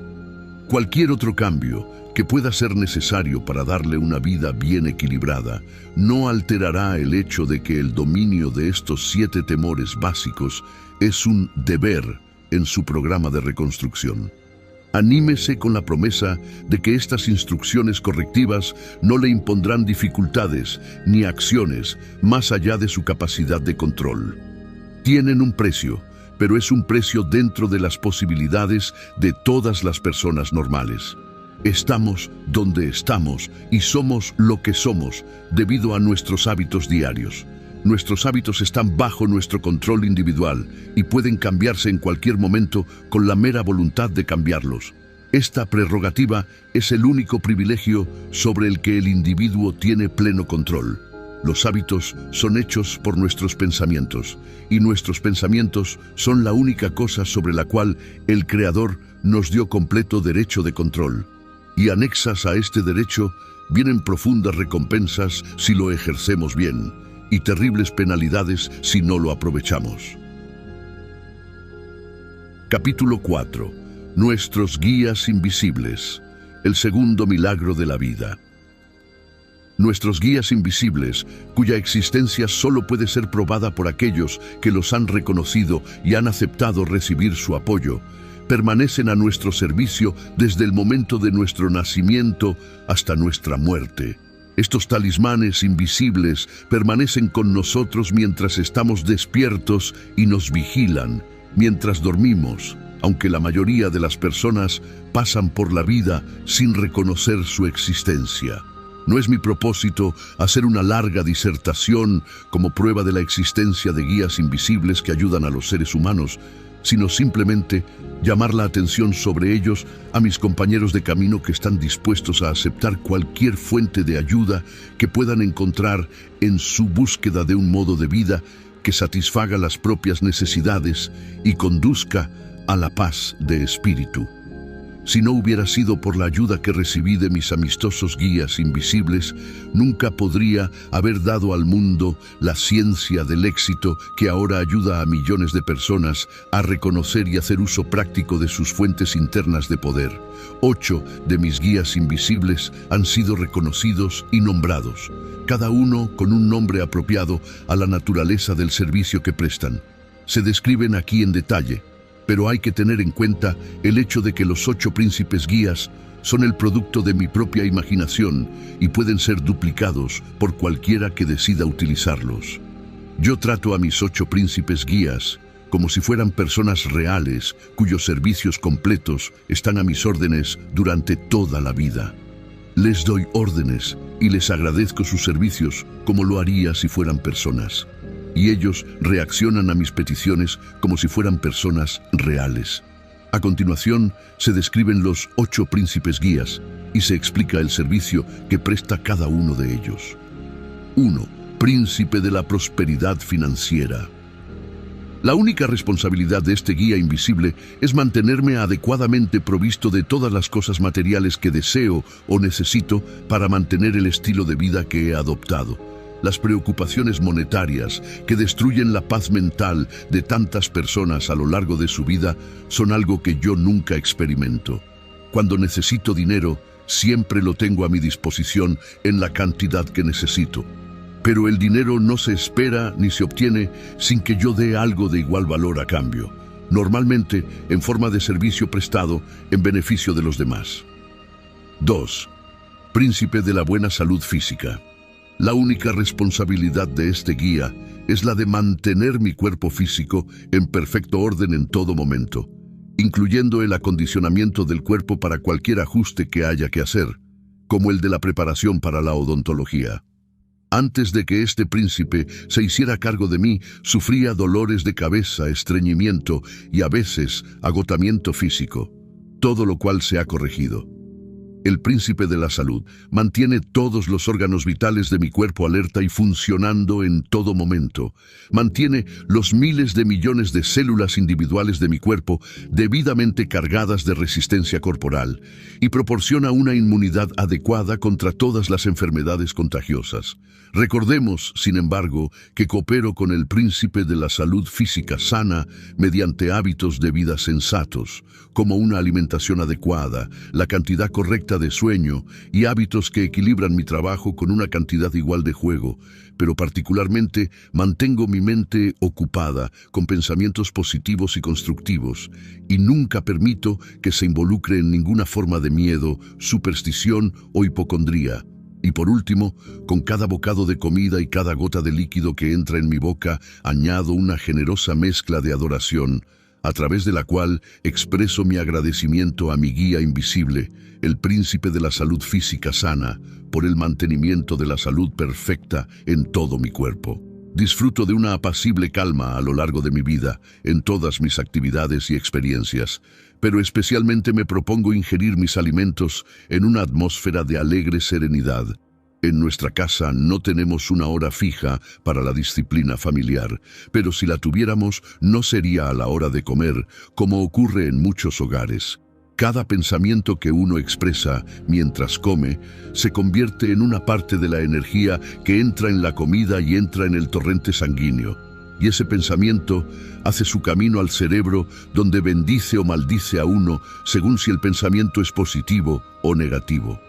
Cualquier otro cambio que pueda ser necesario para darle una vida bien equilibrada no alterará el hecho de que el dominio de estos 7 temores básicos es un deber en su programa de reconstrucción. Anímese con la promesa de que estas instrucciones correctivas no le impondrán dificultades ni acciones más allá de su capacidad de control. Tienen un precio, pero es un precio dentro de las posibilidades de todas las personas normales. Estamos donde estamos y somos lo que somos debido a nuestros hábitos diarios. Nuestros hábitos están bajo nuestro control individual y pueden cambiarse en cualquier momento con la mera voluntad de cambiarlos. Esta prerrogativa es el único privilegio sobre el que el individuo tiene pleno control. Los hábitos son hechos por nuestros pensamientos, y nuestros pensamientos son la única cosa sobre la cual el Creador nos dio completo derecho de control. Y anexas a este derecho vienen profundas recompensas si lo ejercemos bien, y terribles penalidades si no lo aprovechamos. Capítulo 4. Nuestros guías invisibles. El segundo milagro de la vida. Nuestros guías invisibles, cuya existencia solo puede ser probada por aquellos que los han reconocido y han aceptado recibir su apoyo, permanecen a nuestro servicio desde el momento de nuestro nacimiento hasta nuestra muerte. Estos talismanes invisibles permanecen con nosotros mientras estamos despiertos y nos vigilan, mientras dormimos, aunque la mayoría de las personas pasan por la vida sin reconocer su existencia. No es mi propósito hacer una larga disertación como prueba de la existencia de guías invisibles que ayudan a los seres humanos, sino simplemente llamar la atención sobre ellos a mis compañeros de camino que están dispuestos a aceptar cualquier fuente de ayuda que puedan encontrar en su búsqueda de un modo de vida que satisfaga las propias necesidades y conduzca a la paz de espíritu. Si no hubiera sido por la ayuda que recibí de mis amistosos guías invisibles, nunca podría haber dado al mundo la ciencia del éxito que ahora ayuda a millones de personas a reconocer y hacer uso práctico de sus fuentes internas de poder. 8 de mis guías invisibles han sido reconocidos y nombrados, cada uno con un nombre apropiado a la naturaleza del servicio que prestan. Se describen aquí en detalle, pero hay que tener en cuenta el hecho de que los 8 príncipes guías son el producto de mi propia imaginación y pueden ser duplicados por cualquiera que decida utilizarlos. Yo trato a mis 8 príncipes guías como si fueran personas reales cuyos servicios completos están a mis órdenes durante toda la vida. Les doy órdenes y les agradezco sus servicios como lo haría si fueran personas. Y ellos reaccionan a mis peticiones como si fueran personas reales. A continuación, se describen los 8 príncipes guías y se explica el servicio que presta cada uno de ellos. 1. Príncipe de la prosperidad financiera. La única responsabilidad de este guía invisible es mantenerme adecuadamente provisto de todas las cosas materiales que deseo o necesito para mantener el estilo de vida que he adoptado. Las preocupaciones monetarias que destruyen la paz mental de tantas personas a lo largo de su vida son algo que yo nunca experimento. Cuando necesito dinero, siempre lo tengo a mi disposición en la cantidad que necesito. Pero el dinero no se espera ni se obtiene sin que yo dé algo de igual valor a cambio, normalmente en forma de servicio prestado en beneficio de los demás. 2. Príncipe de la buena salud física. La única responsabilidad de este guía es la de mantener mi cuerpo físico en perfecto orden en todo momento, incluyendo el acondicionamiento del cuerpo para cualquier ajuste que haya que hacer, como el de la preparación para la odontología. Antes de que este príncipe se hiciera cargo de mí, sufría dolores de cabeza, estreñimiento y a veces agotamiento físico, todo lo cual se ha corregido. El príncipe de la salud mantiene todos los órganos vitales de mi cuerpo alerta y funcionando en todo momento. Mantiene los miles de millones de células individuales de mi cuerpo debidamente cargadas de resistencia corporal y proporciona una inmunidad adecuada contra todas las enfermedades contagiosas. Recordemos, sin embargo, que coopero con el príncipe de la salud física sana mediante hábitos de vida sensatos, como una alimentación adecuada, la cantidad correcta de sueño y hábitos que equilibran mi trabajo con una cantidad igual de juego, pero particularmente mantengo mi mente ocupada con pensamientos positivos y constructivos y nunca permito que se involucre en ninguna forma de miedo, superstición o hipocondría. Y por último, con cada bocado de comida y cada gota de líquido que entra en mi boca, añado una generosa mezcla de adoración, a través de la cual expreso mi agradecimiento a mi guía invisible, el príncipe de la salud física sana, por el mantenimiento de la salud perfecta en todo mi cuerpo. Disfruto de una apacible calma a lo largo de mi vida, en todas mis actividades y experiencias, pero especialmente me propongo ingerir mis alimentos en una atmósfera de alegre serenidad. En nuestra casa no tenemos una hora fija para la disciplina familiar, pero si la tuviéramos, no sería a la hora de comer, como ocurre en muchos hogares. Cada pensamiento que uno expresa mientras come se convierte en una parte de la energía que entra en la comida y entra en el torrente sanguíneo. Y ese pensamiento hace su camino al cerebro, donde bendice o maldice a uno según si el pensamiento es positivo o negativo.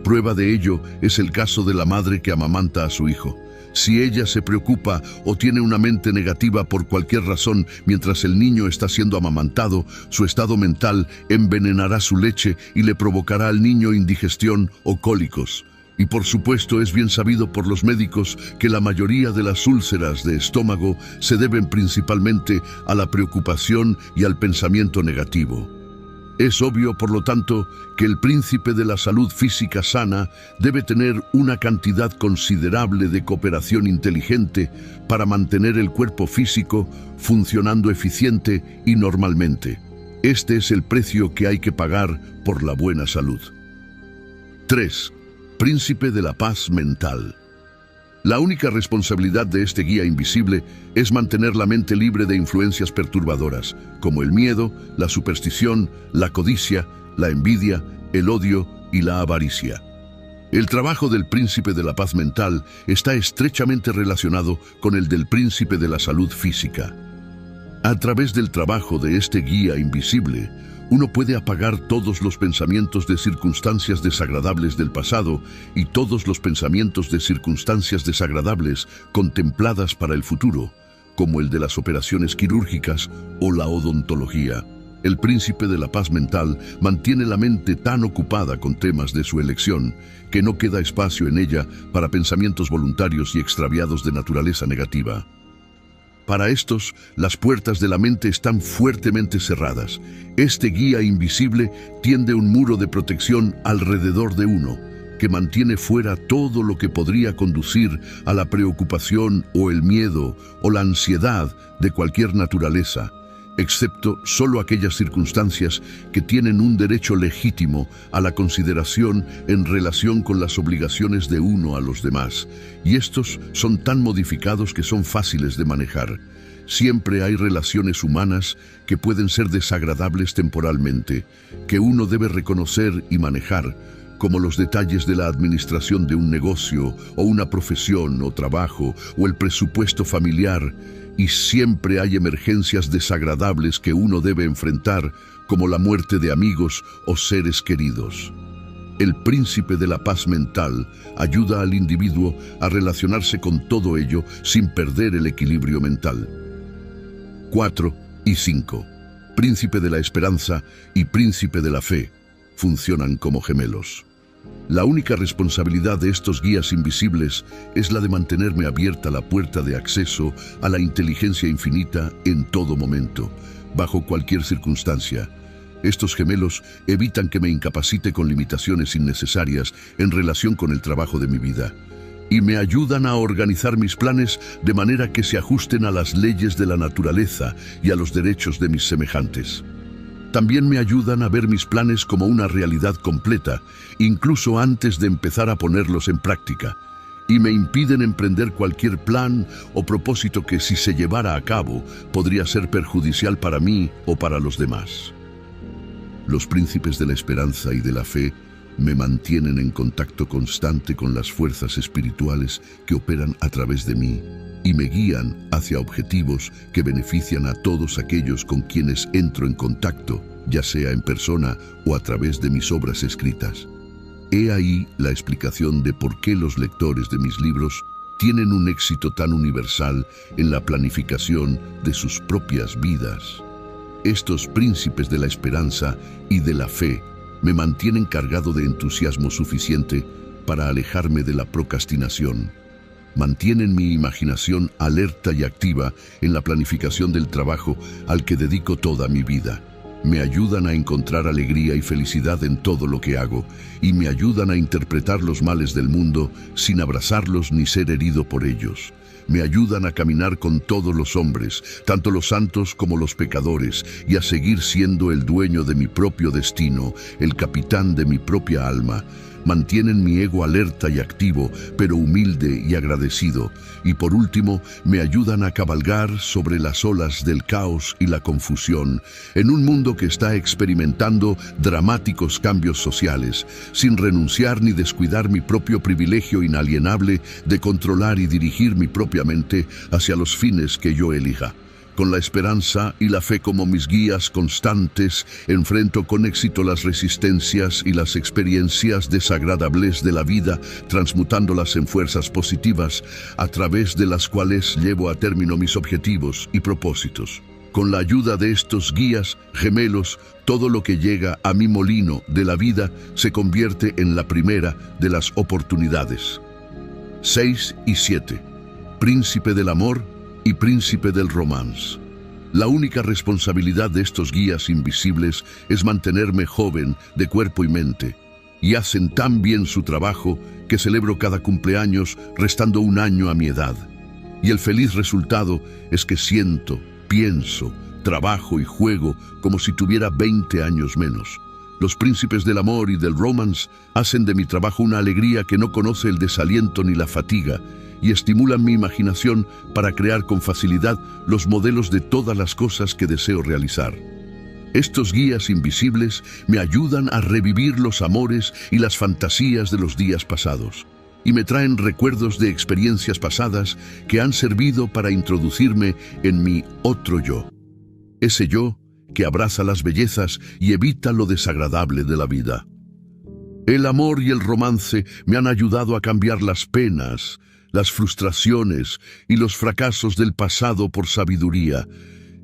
Prueba de ello es el caso de la madre que amamanta a su hijo. Si ella se preocupa o tiene una mente negativa por cualquier razón mientras el niño está siendo amamantado, su estado mental envenenará su leche y le provocará al niño indigestión o cólicos. Y por supuesto es bien sabido por los médicos que la mayoría de las úlceras de estómago se deben principalmente a la preocupación y al pensamiento negativo. Es obvio, por lo tanto, que el príncipe de la salud física sana debe tener una cantidad considerable de cooperación inteligente para mantener el cuerpo físico funcionando eficiente y normalmente. Este es el precio que hay que pagar por la buena salud. 3. Príncipe de la paz mental. La única responsabilidad de este guía invisible es mantener la mente libre de influencias perturbadoras, como el miedo, la superstición, la codicia, la envidia, el odio y la avaricia. El trabajo del príncipe de la paz mental está estrechamente relacionado con el del príncipe de la salud física. A través del trabajo de este guía invisible, uno puede apagar todos los pensamientos de circunstancias desagradables del pasado y todos los pensamientos de circunstancias desagradables contempladas para el futuro, como el de las operaciones quirúrgicas o la odontología. El príncipe de la paz mental mantiene la mente tan ocupada con temas de su elección que no queda espacio en ella para pensamientos voluntarios y extraviados de naturaleza negativa. Para estos, las puertas de la mente están fuertemente cerradas. Este guía invisible tiende un muro de protección alrededor de uno, que mantiene fuera todo lo que podría conducir a la preocupación o el miedo o la ansiedad de cualquier naturaleza, excepto solo aquellas circunstancias que tienen un derecho legítimo a la consideración en relación con las obligaciones de uno a los demás, y estos son tan modificados que son fáciles de manejar. Siempre hay relaciones humanas que pueden ser desagradables temporalmente, que uno debe reconocer y manejar, como los detalles de la administración de un negocio o una profesión o trabajo o el presupuesto familiar. Y siempre hay emergencias desagradables que uno debe enfrentar, como la muerte de amigos o seres queridos. El príncipe de la paz mental ayuda al individuo a relacionarse con todo ello sin perder el equilibrio mental. 4 y 5. Príncipe de la esperanza y príncipe de la fe funcionan como gemelos. La única responsabilidad de estos guías invisibles es la de mantenerme abierta la puerta de acceso a la inteligencia infinita en todo momento, bajo cualquier circunstancia. Estos gemelos evitan que me incapacite con limitaciones innecesarias en relación con el trabajo de mi vida, y me ayudan a organizar mis planes de manera que se ajusten a las leyes de la naturaleza y a los derechos de mis semejantes. También me ayudan a ver mis planes como una realidad completa, incluso antes de empezar a ponerlos en práctica, y me impiden emprender cualquier plan o propósito que, si se llevara a cabo, podría ser perjudicial para mí o para los demás. Los príncipes de la esperanza y de la fe me mantienen en contacto constante con las fuerzas espirituales que operan a través de mí y me guían hacia objetivos que benefician a todos aquellos con quienes entro en contacto, ya sea en persona o a través de mis obras escritas. He ahí la explicación de por qué los lectores de mis libros tienen un éxito tan universal en la planificación de sus propias vidas. Estos príncipes de la esperanza y de la fe me mantienen cargado de entusiasmo suficiente para alejarme de la procrastinación. Mantienen mi imaginación alerta y activa en la planificación del trabajo al que dedico toda mi vida. Me ayudan a encontrar alegría y felicidad en todo lo que hago, y me ayudan a interpretar los males del mundo sin abrazarlos ni ser herido por ellos. Me ayudan a caminar con todos los hombres, tanto los santos como los pecadores, y a seguir siendo el dueño de mi propio destino, el capitán de mi propia alma. Mantienen mi ego alerta y activo, pero humilde y agradecido. Y por último, me ayudan a cabalgar sobre las olas del caos y la confusión, en un mundo que está experimentando dramáticos cambios sociales, sin renunciar ni descuidar mi propio privilegio inalienable de controlar y dirigir mi propia mente hacia los fines que yo elija. Con la esperanza y la fe como mis guías constantes, enfrento con éxito las resistencias y las experiencias desagradables de la vida, transmutándolas en fuerzas positivas, a través de las cuales llevo a término mis objetivos y propósitos. Con la ayuda de estos guías gemelos, todo lo que llega a mi molino de la vida se convierte en la primera de las oportunidades. 6 y 7. Príncipe del amor y príncipe del romance. La única responsabilidad de estos guías invisibles es mantenerme joven de cuerpo y mente, y hacen tan bien su trabajo que celebro cada cumpleaños restando un año a mi edad. Y el feliz resultado es que siento, pienso, trabajo y juego como si tuviera 20 años menos. Los príncipes del amor y del romance hacen de mi trabajo una alegría que no conoce el desaliento ni la fatiga, y estimulan mi imaginación para crear con facilidad los modelos de todas las cosas que deseo realizar. Estos guías invisibles me ayudan a revivir los amores y las fantasías de los días pasados, y me traen recuerdos de experiencias pasadas que han servido para introducirme en mi otro yo. Ese yo que abraza las bellezas y evita lo desagradable de la vida. El amor y el romance me han ayudado a cambiar las penas, las frustraciones y los fracasos del pasado por sabiduría,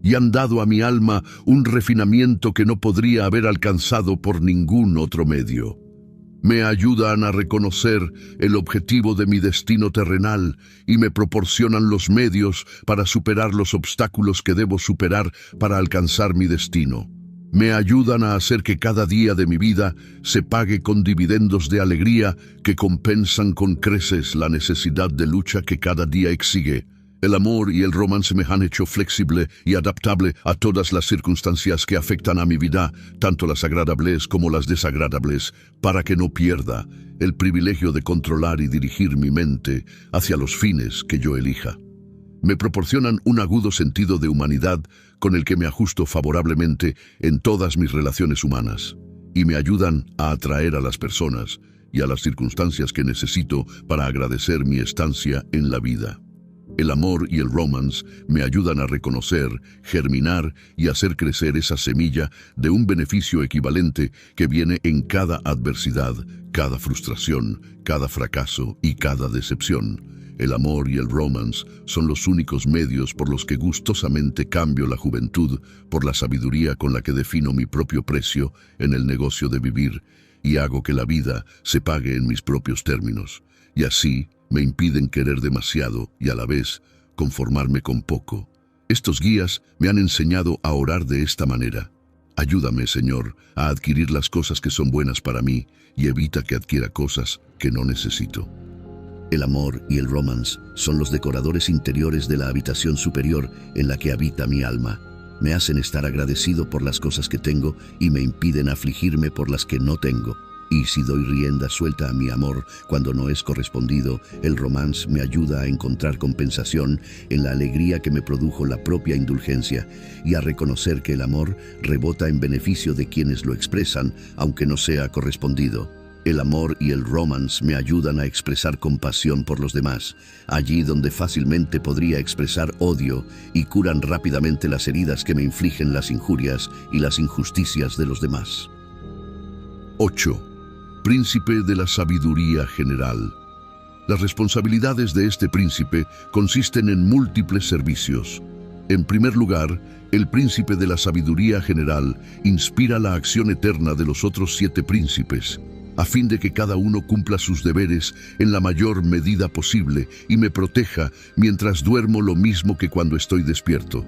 y han dado a mi alma un refinamiento que no podría haber alcanzado por ningún otro medio. Me ayudan a reconocer el objetivo de mi destino terrenal y me proporcionan los medios para superar los obstáculos que debo superar para alcanzar mi destino. Me ayudan a hacer que cada día de mi vida se pague con dividendos de alegría que compensan con creces la necesidad de lucha que cada día exige. El amor y el romance me han hecho flexible y adaptable a todas las circunstancias que afectan a mi vida, tanto las agradables como las desagradables, para que no pierda el privilegio de controlar y dirigir mi mente hacia los fines que yo elija. Me proporcionan un agudo sentido de humanidad con el que me ajusto favorablemente en todas mis relaciones humanas, y me ayudan a atraer a las personas y a las circunstancias que necesito para agradecer mi estancia en la vida. El amor y el romance me ayudan a reconocer, germinar y hacer crecer esa semilla de un beneficio equivalente que viene en cada adversidad, cada frustración, cada fracaso y cada decepción. El amor y el romance son los únicos medios por los que gustosamente cambio la juventud por la sabiduría con la que defino mi propio precio en el negocio de vivir y hago que la vida se pague en mis propios términos. Y así me impiden querer demasiado y a la vez conformarme con poco. Estos guías me han enseñado a orar de esta manera. Ayúdame, Señor, a adquirir las cosas que son buenas para mí y evita que adquiera cosas que no necesito. El amor y el romance son los decoradores interiores de la habitación superior en la que habita mi alma. Me hacen estar agradecido por las cosas que tengo y me impiden afligirme por las que no tengo. Y si doy rienda suelta a mi amor cuando no es correspondido, el romance me ayuda a encontrar compensación en la alegría que me produjo la propia indulgencia y a reconocer que el amor rebota en beneficio de quienes lo expresan, aunque no sea correspondido. El amor y el romance me ayudan a expresar compasión por los demás, allí donde fácilmente podría expresar odio, y curan rápidamente las heridas que me infligen las injurias y las injusticias de los demás. 8. Príncipe de la sabiduría general. Las responsabilidades de este príncipe consisten en múltiples servicios. En primer lugar, el príncipe de la sabiduría general inspira la acción eterna de los otros 7 príncipes. a fin de que cada uno cumpla sus deberes en la mayor medida posible y me proteja mientras duermo lo mismo que cuando estoy despierto.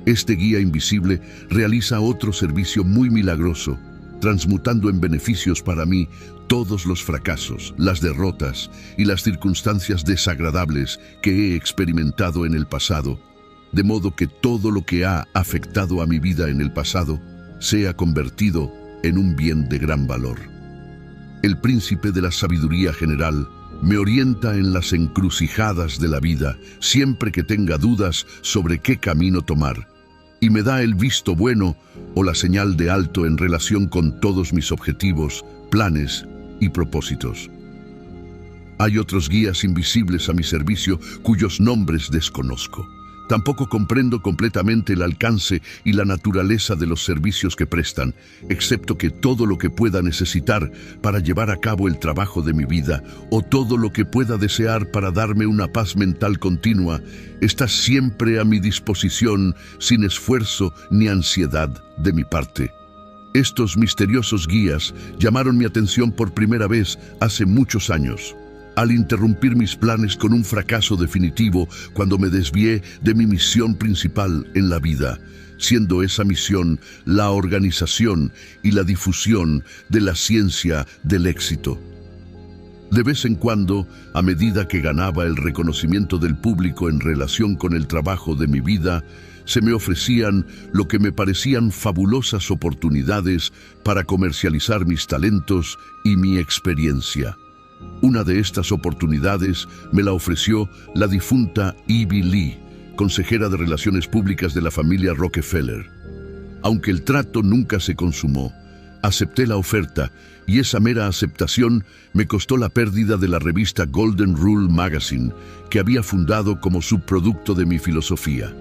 Este guía invisible realiza otro servicio muy milagroso, transmutando en beneficios para mí todos los fracasos, las derrotas y las circunstancias desagradables que he experimentado en el pasado, de modo que todo lo que ha afectado a mi vida en el pasado sea convertido en un bien de gran valor. El príncipe de la sabiduría general me orienta en las encrucijadas de la vida siempre que tenga dudas sobre qué camino tomar, y me da el visto bueno o la señal de alto en relación con todos mis objetivos, planes y propósitos. Hay otros guías invisibles a mi servicio cuyos nombres desconozco. Tampoco comprendo completamente el alcance y la naturaleza de los servicios que prestan, excepto que todo lo que pueda necesitar para llevar a cabo el trabajo de mi vida o todo lo que pueda desear para darme una paz mental continua está siempre a mi disposición sin esfuerzo ni ansiedad de mi parte. Estos misteriosos guías llamaron mi atención por primera vez hace muchos años, al interrumpir mis planes con un fracaso definitivo cuando me desvié de mi misión principal en la vida, siendo esa misión la organización y la difusión de la ciencia del éxito. De vez en cuando, a medida que ganaba el reconocimiento del público en relación con el trabajo de mi vida, se me ofrecían lo que me parecían fabulosas oportunidades para comercializar mis talentos y mi experiencia. Una de estas oportunidades me la ofreció la difunta Ivy Lee, consejera de Relaciones Públicas de la familia Rockefeller. Aunque el trato nunca se consumó, acepté la oferta y esa mera aceptación me costó la pérdida de la revista Golden Rule Magazine, que había fundado como subproducto de mi filosofía.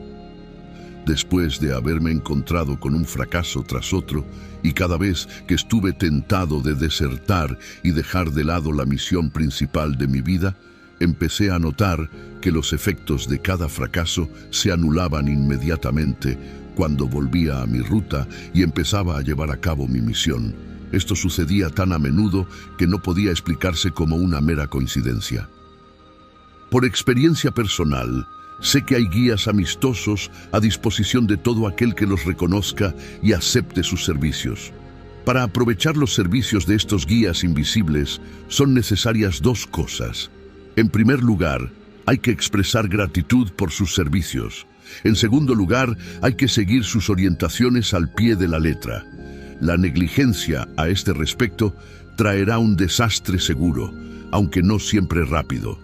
Después de haberme encontrado con un fracaso tras otro, y cada vez que estuve tentado de desertar y dejar de lado la misión principal de mi vida, empecé a notar que los efectos de cada fracaso se anulaban inmediatamente cuando volvía a mi ruta y empezaba a llevar a cabo mi misión. Esto sucedía tan a menudo que no podía explicarse como una mera coincidencia. Por experiencia personal, sé que hay guías amistosos a disposición de todo aquel que los reconozca y acepte sus servicios. Para aprovechar los servicios de estos guías invisibles, son necesarias dos cosas. En primer lugar, hay que expresar gratitud por sus servicios. En segundo lugar, hay que seguir sus orientaciones al pie de la letra. La negligencia a este respecto traerá un desastre seguro, aunque no siempre rápido.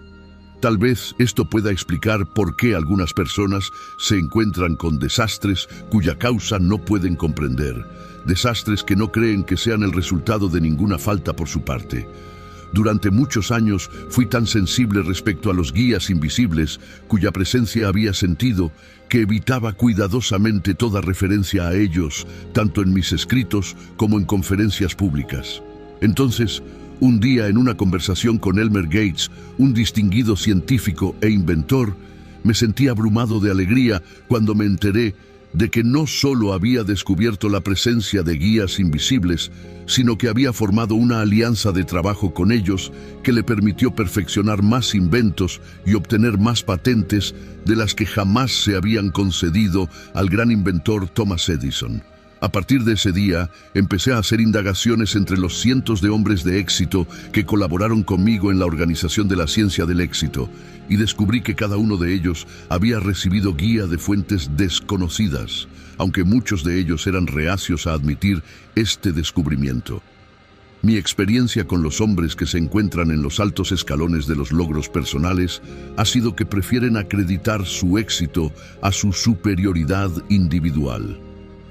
Tal vez esto pueda explicar por qué algunas personas se encuentran con desastres cuya causa no pueden comprender, desastres que no creen que sean el resultado de ninguna falta por su parte. Durante muchos años fui tan sensible respecto a los guías invisibles, cuya presencia había sentido, que evitaba cuidadosamente toda referencia a ellos, tanto en mis escritos como en conferencias públicas. Entonces, un día en una conversación con Elmer Gates, un distinguido científico e inventor, me sentí abrumado de alegría cuando me enteré de que no solo había descubierto la presencia de guías invisibles, sino que había formado una alianza de trabajo con ellos que le permitió perfeccionar más inventos y obtener más patentes de las que jamás se habían concedido al gran inventor Thomas Edison. A partir de ese día, empecé a hacer indagaciones entre los cientos de hombres de éxito que colaboraron conmigo en la organización de la ciencia del éxito, y descubrí que cada uno de ellos había recibido guía de fuentes desconocidas, aunque muchos de ellos eran reacios a admitir este descubrimiento. Mi experiencia con los hombres que se encuentran en los altos escalones de los logros personales ha sido que prefieren acreditar su éxito a su superioridad individual.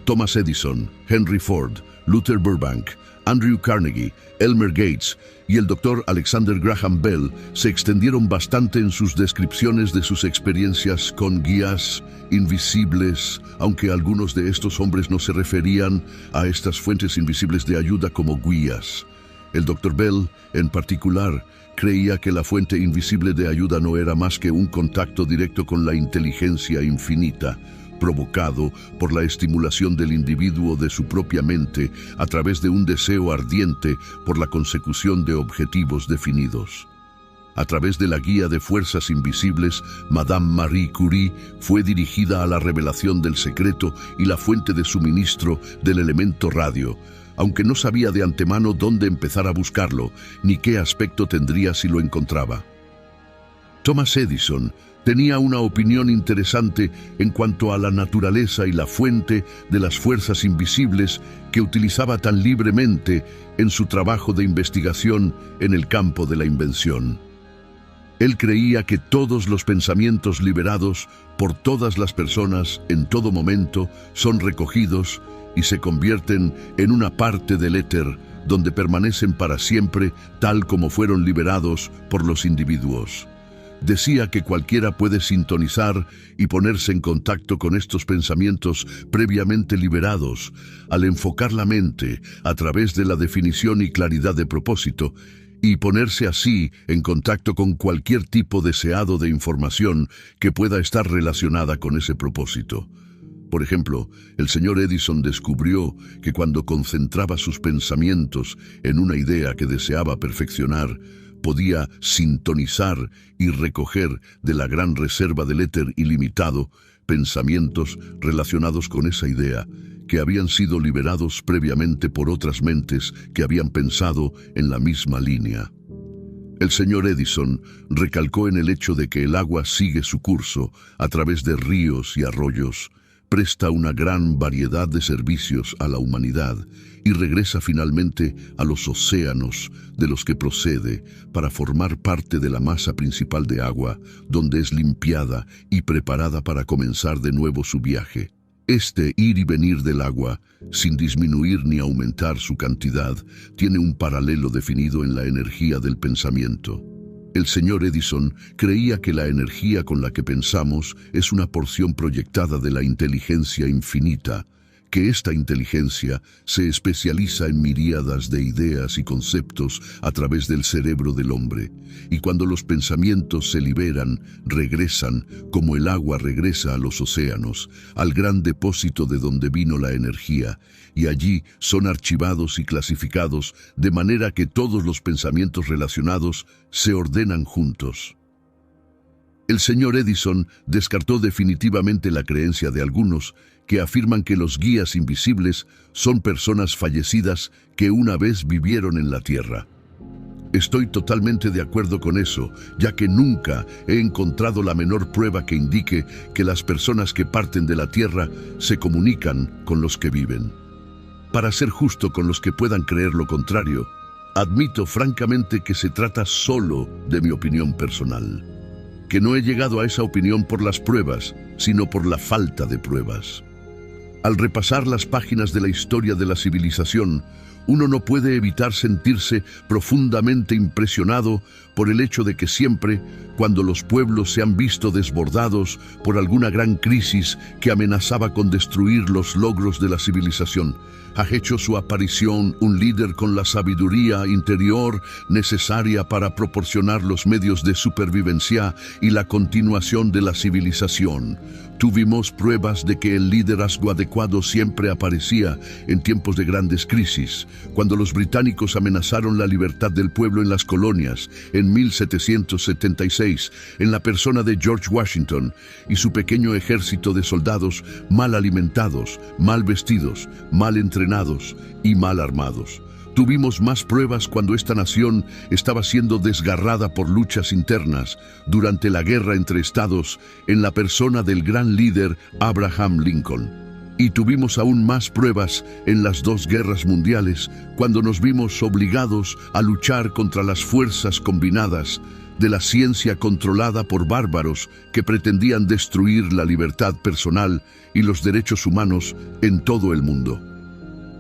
Thomas Edison, Henry Ford, Luther Burbank, Andrew Carnegie, Elmer Gates y el Dr. Alexander Graham Bell se extendieron bastante en sus descripciones de sus experiencias con guías invisibles, aunque algunos de estos hombres no se referían a estas fuentes invisibles de ayuda como guías. El Dr. Bell, en particular, creía que la fuente invisible de ayuda no era más que un contacto directo con la inteligencia infinita, provocado por la estimulación del individuo de su propia mente a través de un deseo ardiente por la consecución de objetivos definidos. A través de la guía de fuerzas invisibles, Madame Marie Curie fue dirigida a la revelación del secreto y la fuente de suministro del elemento radio, aunque no sabía de antemano dónde empezar a buscarlo, ni qué aspecto tendría si lo encontraba. Thomas Edison tenía una opinión interesante en cuanto a la naturaleza y la fuente de las fuerzas invisibles que utilizaba tan libremente en su trabajo de investigación en el campo de la invención. Él creía que todos los pensamientos liberados por todas las personas en todo momento son recogidos y se convierten en una parte del éter donde permanecen para siempre tal como fueron liberados por los individuos. Decía que cualquiera puede sintonizar y ponerse en contacto con estos pensamientos previamente liberados al enfocar la mente a través de la definición y claridad de propósito y ponerse así en contacto con cualquier tipo deseado de información que pueda estar relacionada con ese propósito. Por ejemplo, el señor Edison descubrió que cuando concentraba sus pensamientos en una idea que deseaba perfeccionar, podía sintonizar y recoger de la gran reserva del éter ilimitado pensamientos relacionados con esa idea, que habían sido liberados previamente por otras mentes que habían pensado en la misma línea. El señor Edison recalcó en el hecho de que el agua sigue su curso a través de ríos y arroyos, presta una gran variedad de servicios a la humanidad y regresa finalmente a los océanos de los que procede para formar parte de la masa principal de agua, donde es limpiada y preparada para comenzar de nuevo su viaje. Este ir y venir del agua, sin disminuir ni aumentar su cantidad, tiene un paralelo definido en la energía del pensamiento. El señor Edison creía que la energía con la que pensamos es una porción proyectada de la inteligencia infinita, que esta inteligencia se especializa en miríadas de ideas y conceptos a través del cerebro del hombre, y cuando los pensamientos se liberan, regresan, como el agua regresa a los océanos, al gran depósito de donde vino la energía, y allí son archivados y clasificados de manera que todos los pensamientos relacionados se ordenan juntos. El señor Edison descartó definitivamente la creencia de algunos que afirman que los guías invisibles son personas fallecidas que una vez vivieron en la Tierra. Estoy totalmente de acuerdo con eso, ya que nunca he encontrado la menor prueba que indique que las personas que parten de la Tierra se comunican con los que viven. Para ser justo con los que puedan creer lo contrario, admito francamente que se trata solo de mi opinión personal, que no he llegado a esa opinión por las pruebas, sino por la falta de pruebas. Al repasar las páginas de la historia de la civilización, uno no puede evitar sentirse profundamente impresionado por el hecho de que siempre, cuando los pueblos se han visto desbordados por alguna gran crisis que amenazaba con destruir los logros de la civilización, ha hecho su aparición un líder con la sabiduría interior necesaria para proporcionar los medios de supervivencia y la continuación de la civilización. Tuvimos pruebas de que el liderazgo adecuado siempre aparecía en tiempos de grandes crisis, cuando los británicos amenazaron la libertad del pueblo en las colonias en 1776, en la persona de George Washington y su pequeño ejército de soldados mal alimentados, mal vestidos, mal entrenados y mal armados. Tuvimos más pruebas cuando esta nación estaba siendo desgarrada por luchas internas durante la guerra entre estados en la persona del gran líder Abraham Lincoln. Y tuvimos aún más pruebas en las dos guerras mundiales cuando nos vimos obligados a luchar contra las fuerzas combinadas de la ciencia controlada por bárbaros que pretendían destruir la libertad personal y los derechos humanos en todo el mundo.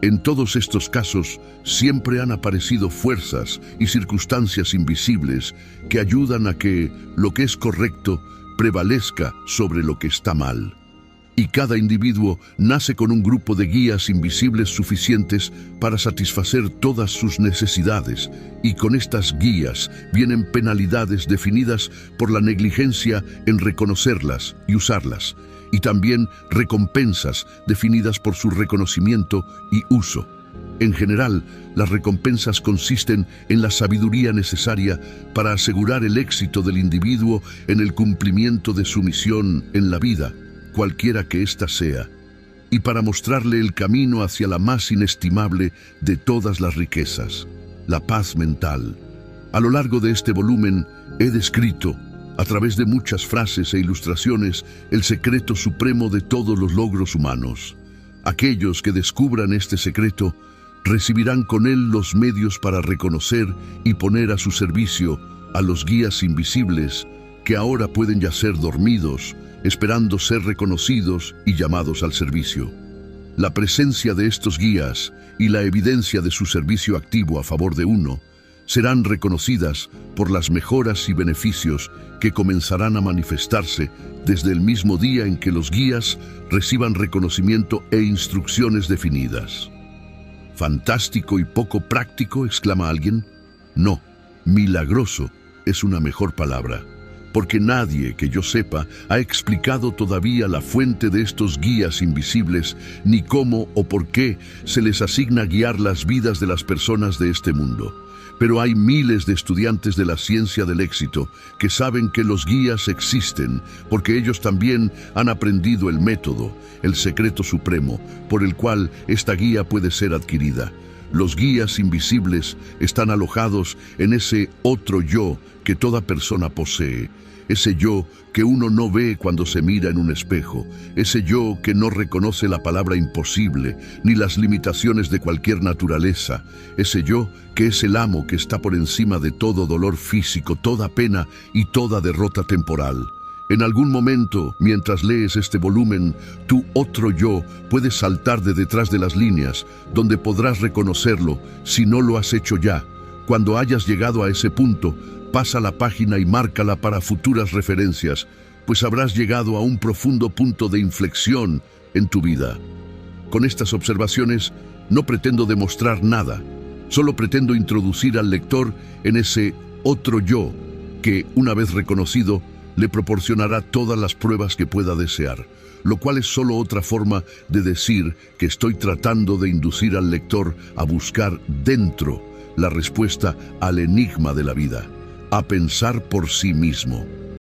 En todos estos casos, siempre han aparecido fuerzas y circunstancias invisibles que ayudan a que lo que es correcto prevalezca sobre lo que está mal. Y cada individuo nace con un grupo de guías invisibles suficientes para satisfacer todas sus necesidades, y con estas guías vienen penalidades definidas por la negligencia en reconocerlas y usarlas. y también recompensas definidas por su reconocimiento y uso. En general, las recompensas consisten en la sabiduría necesaria para asegurar el éxito del individuo en el cumplimiento de su misión en la vida, cualquiera que ésta sea, y para mostrarle el camino hacia la más inestimable de todas las riquezas, la paz mental. A lo largo de este volumen he descrito, a través de muchas frases e ilustraciones, el secreto supremo de todos los logros humanos. Aquellos que descubran este secreto recibirán con él los medios para reconocer y poner a su servicio a los guías invisibles que ahora pueden yacer dormidos, esperando ser reconocidos y llamados al servicio. La presencia de estos guías y la evidencia de su servicio activo a favor de uno serán reconocidas por las mejoras y beneficios que comenzarán a manifestarse desde el mismo día en que los guías reciban reconocimiento e instrucciones definidas. ¿Fantástico y poco práctico?, exclama alguien. No, milagroso es una mejor palabra, porque nadie que yo sepa ha explicado todavía la fuente de estos guías invisibles, ni cómo o por qué se les asigna guiar las vidas de las personas de este mundo. Pero hay miles de estudiantes de la ciencia del éxito que saben que los guías existen, porque ellos también han aprendido el método, el secreto supremo, por el cual esta guía puede ser adquirida. Los guías invisibles están alojados en ese otro yo que toda persona posee, ese yo que uno no ve cuando se mira en un espejo, ese yo que no reconoce la palabra imposible ni las limitaciones de cualquier naturaleza, ese yo que es el amo que está por encima de todo dolor físico, toda pena y toda derrota temporal. En algún momento, mientras lees este volumen, tu otro yo puede saltar de detrás de las líneas, donde podrás reconocerlo si no lo has hecho ya. Cuando hayas llegado a ese punto, pasa la página y márcala para futuras referencias, pues habrás llegado a un profundo punto de inflexión en tu vida. Con estas observaciones, no pretendo demostrar nada, solo pretendo introducir al lector en ese otro yo que, una vez reconocido, le proporcionará todas las pruebas que pueda desear, lo cual es solo otra forma de decir que estoy tratando de inducir al lector a buscar dentro la respuesta al enigma de la vida, a pensar por sí mismo.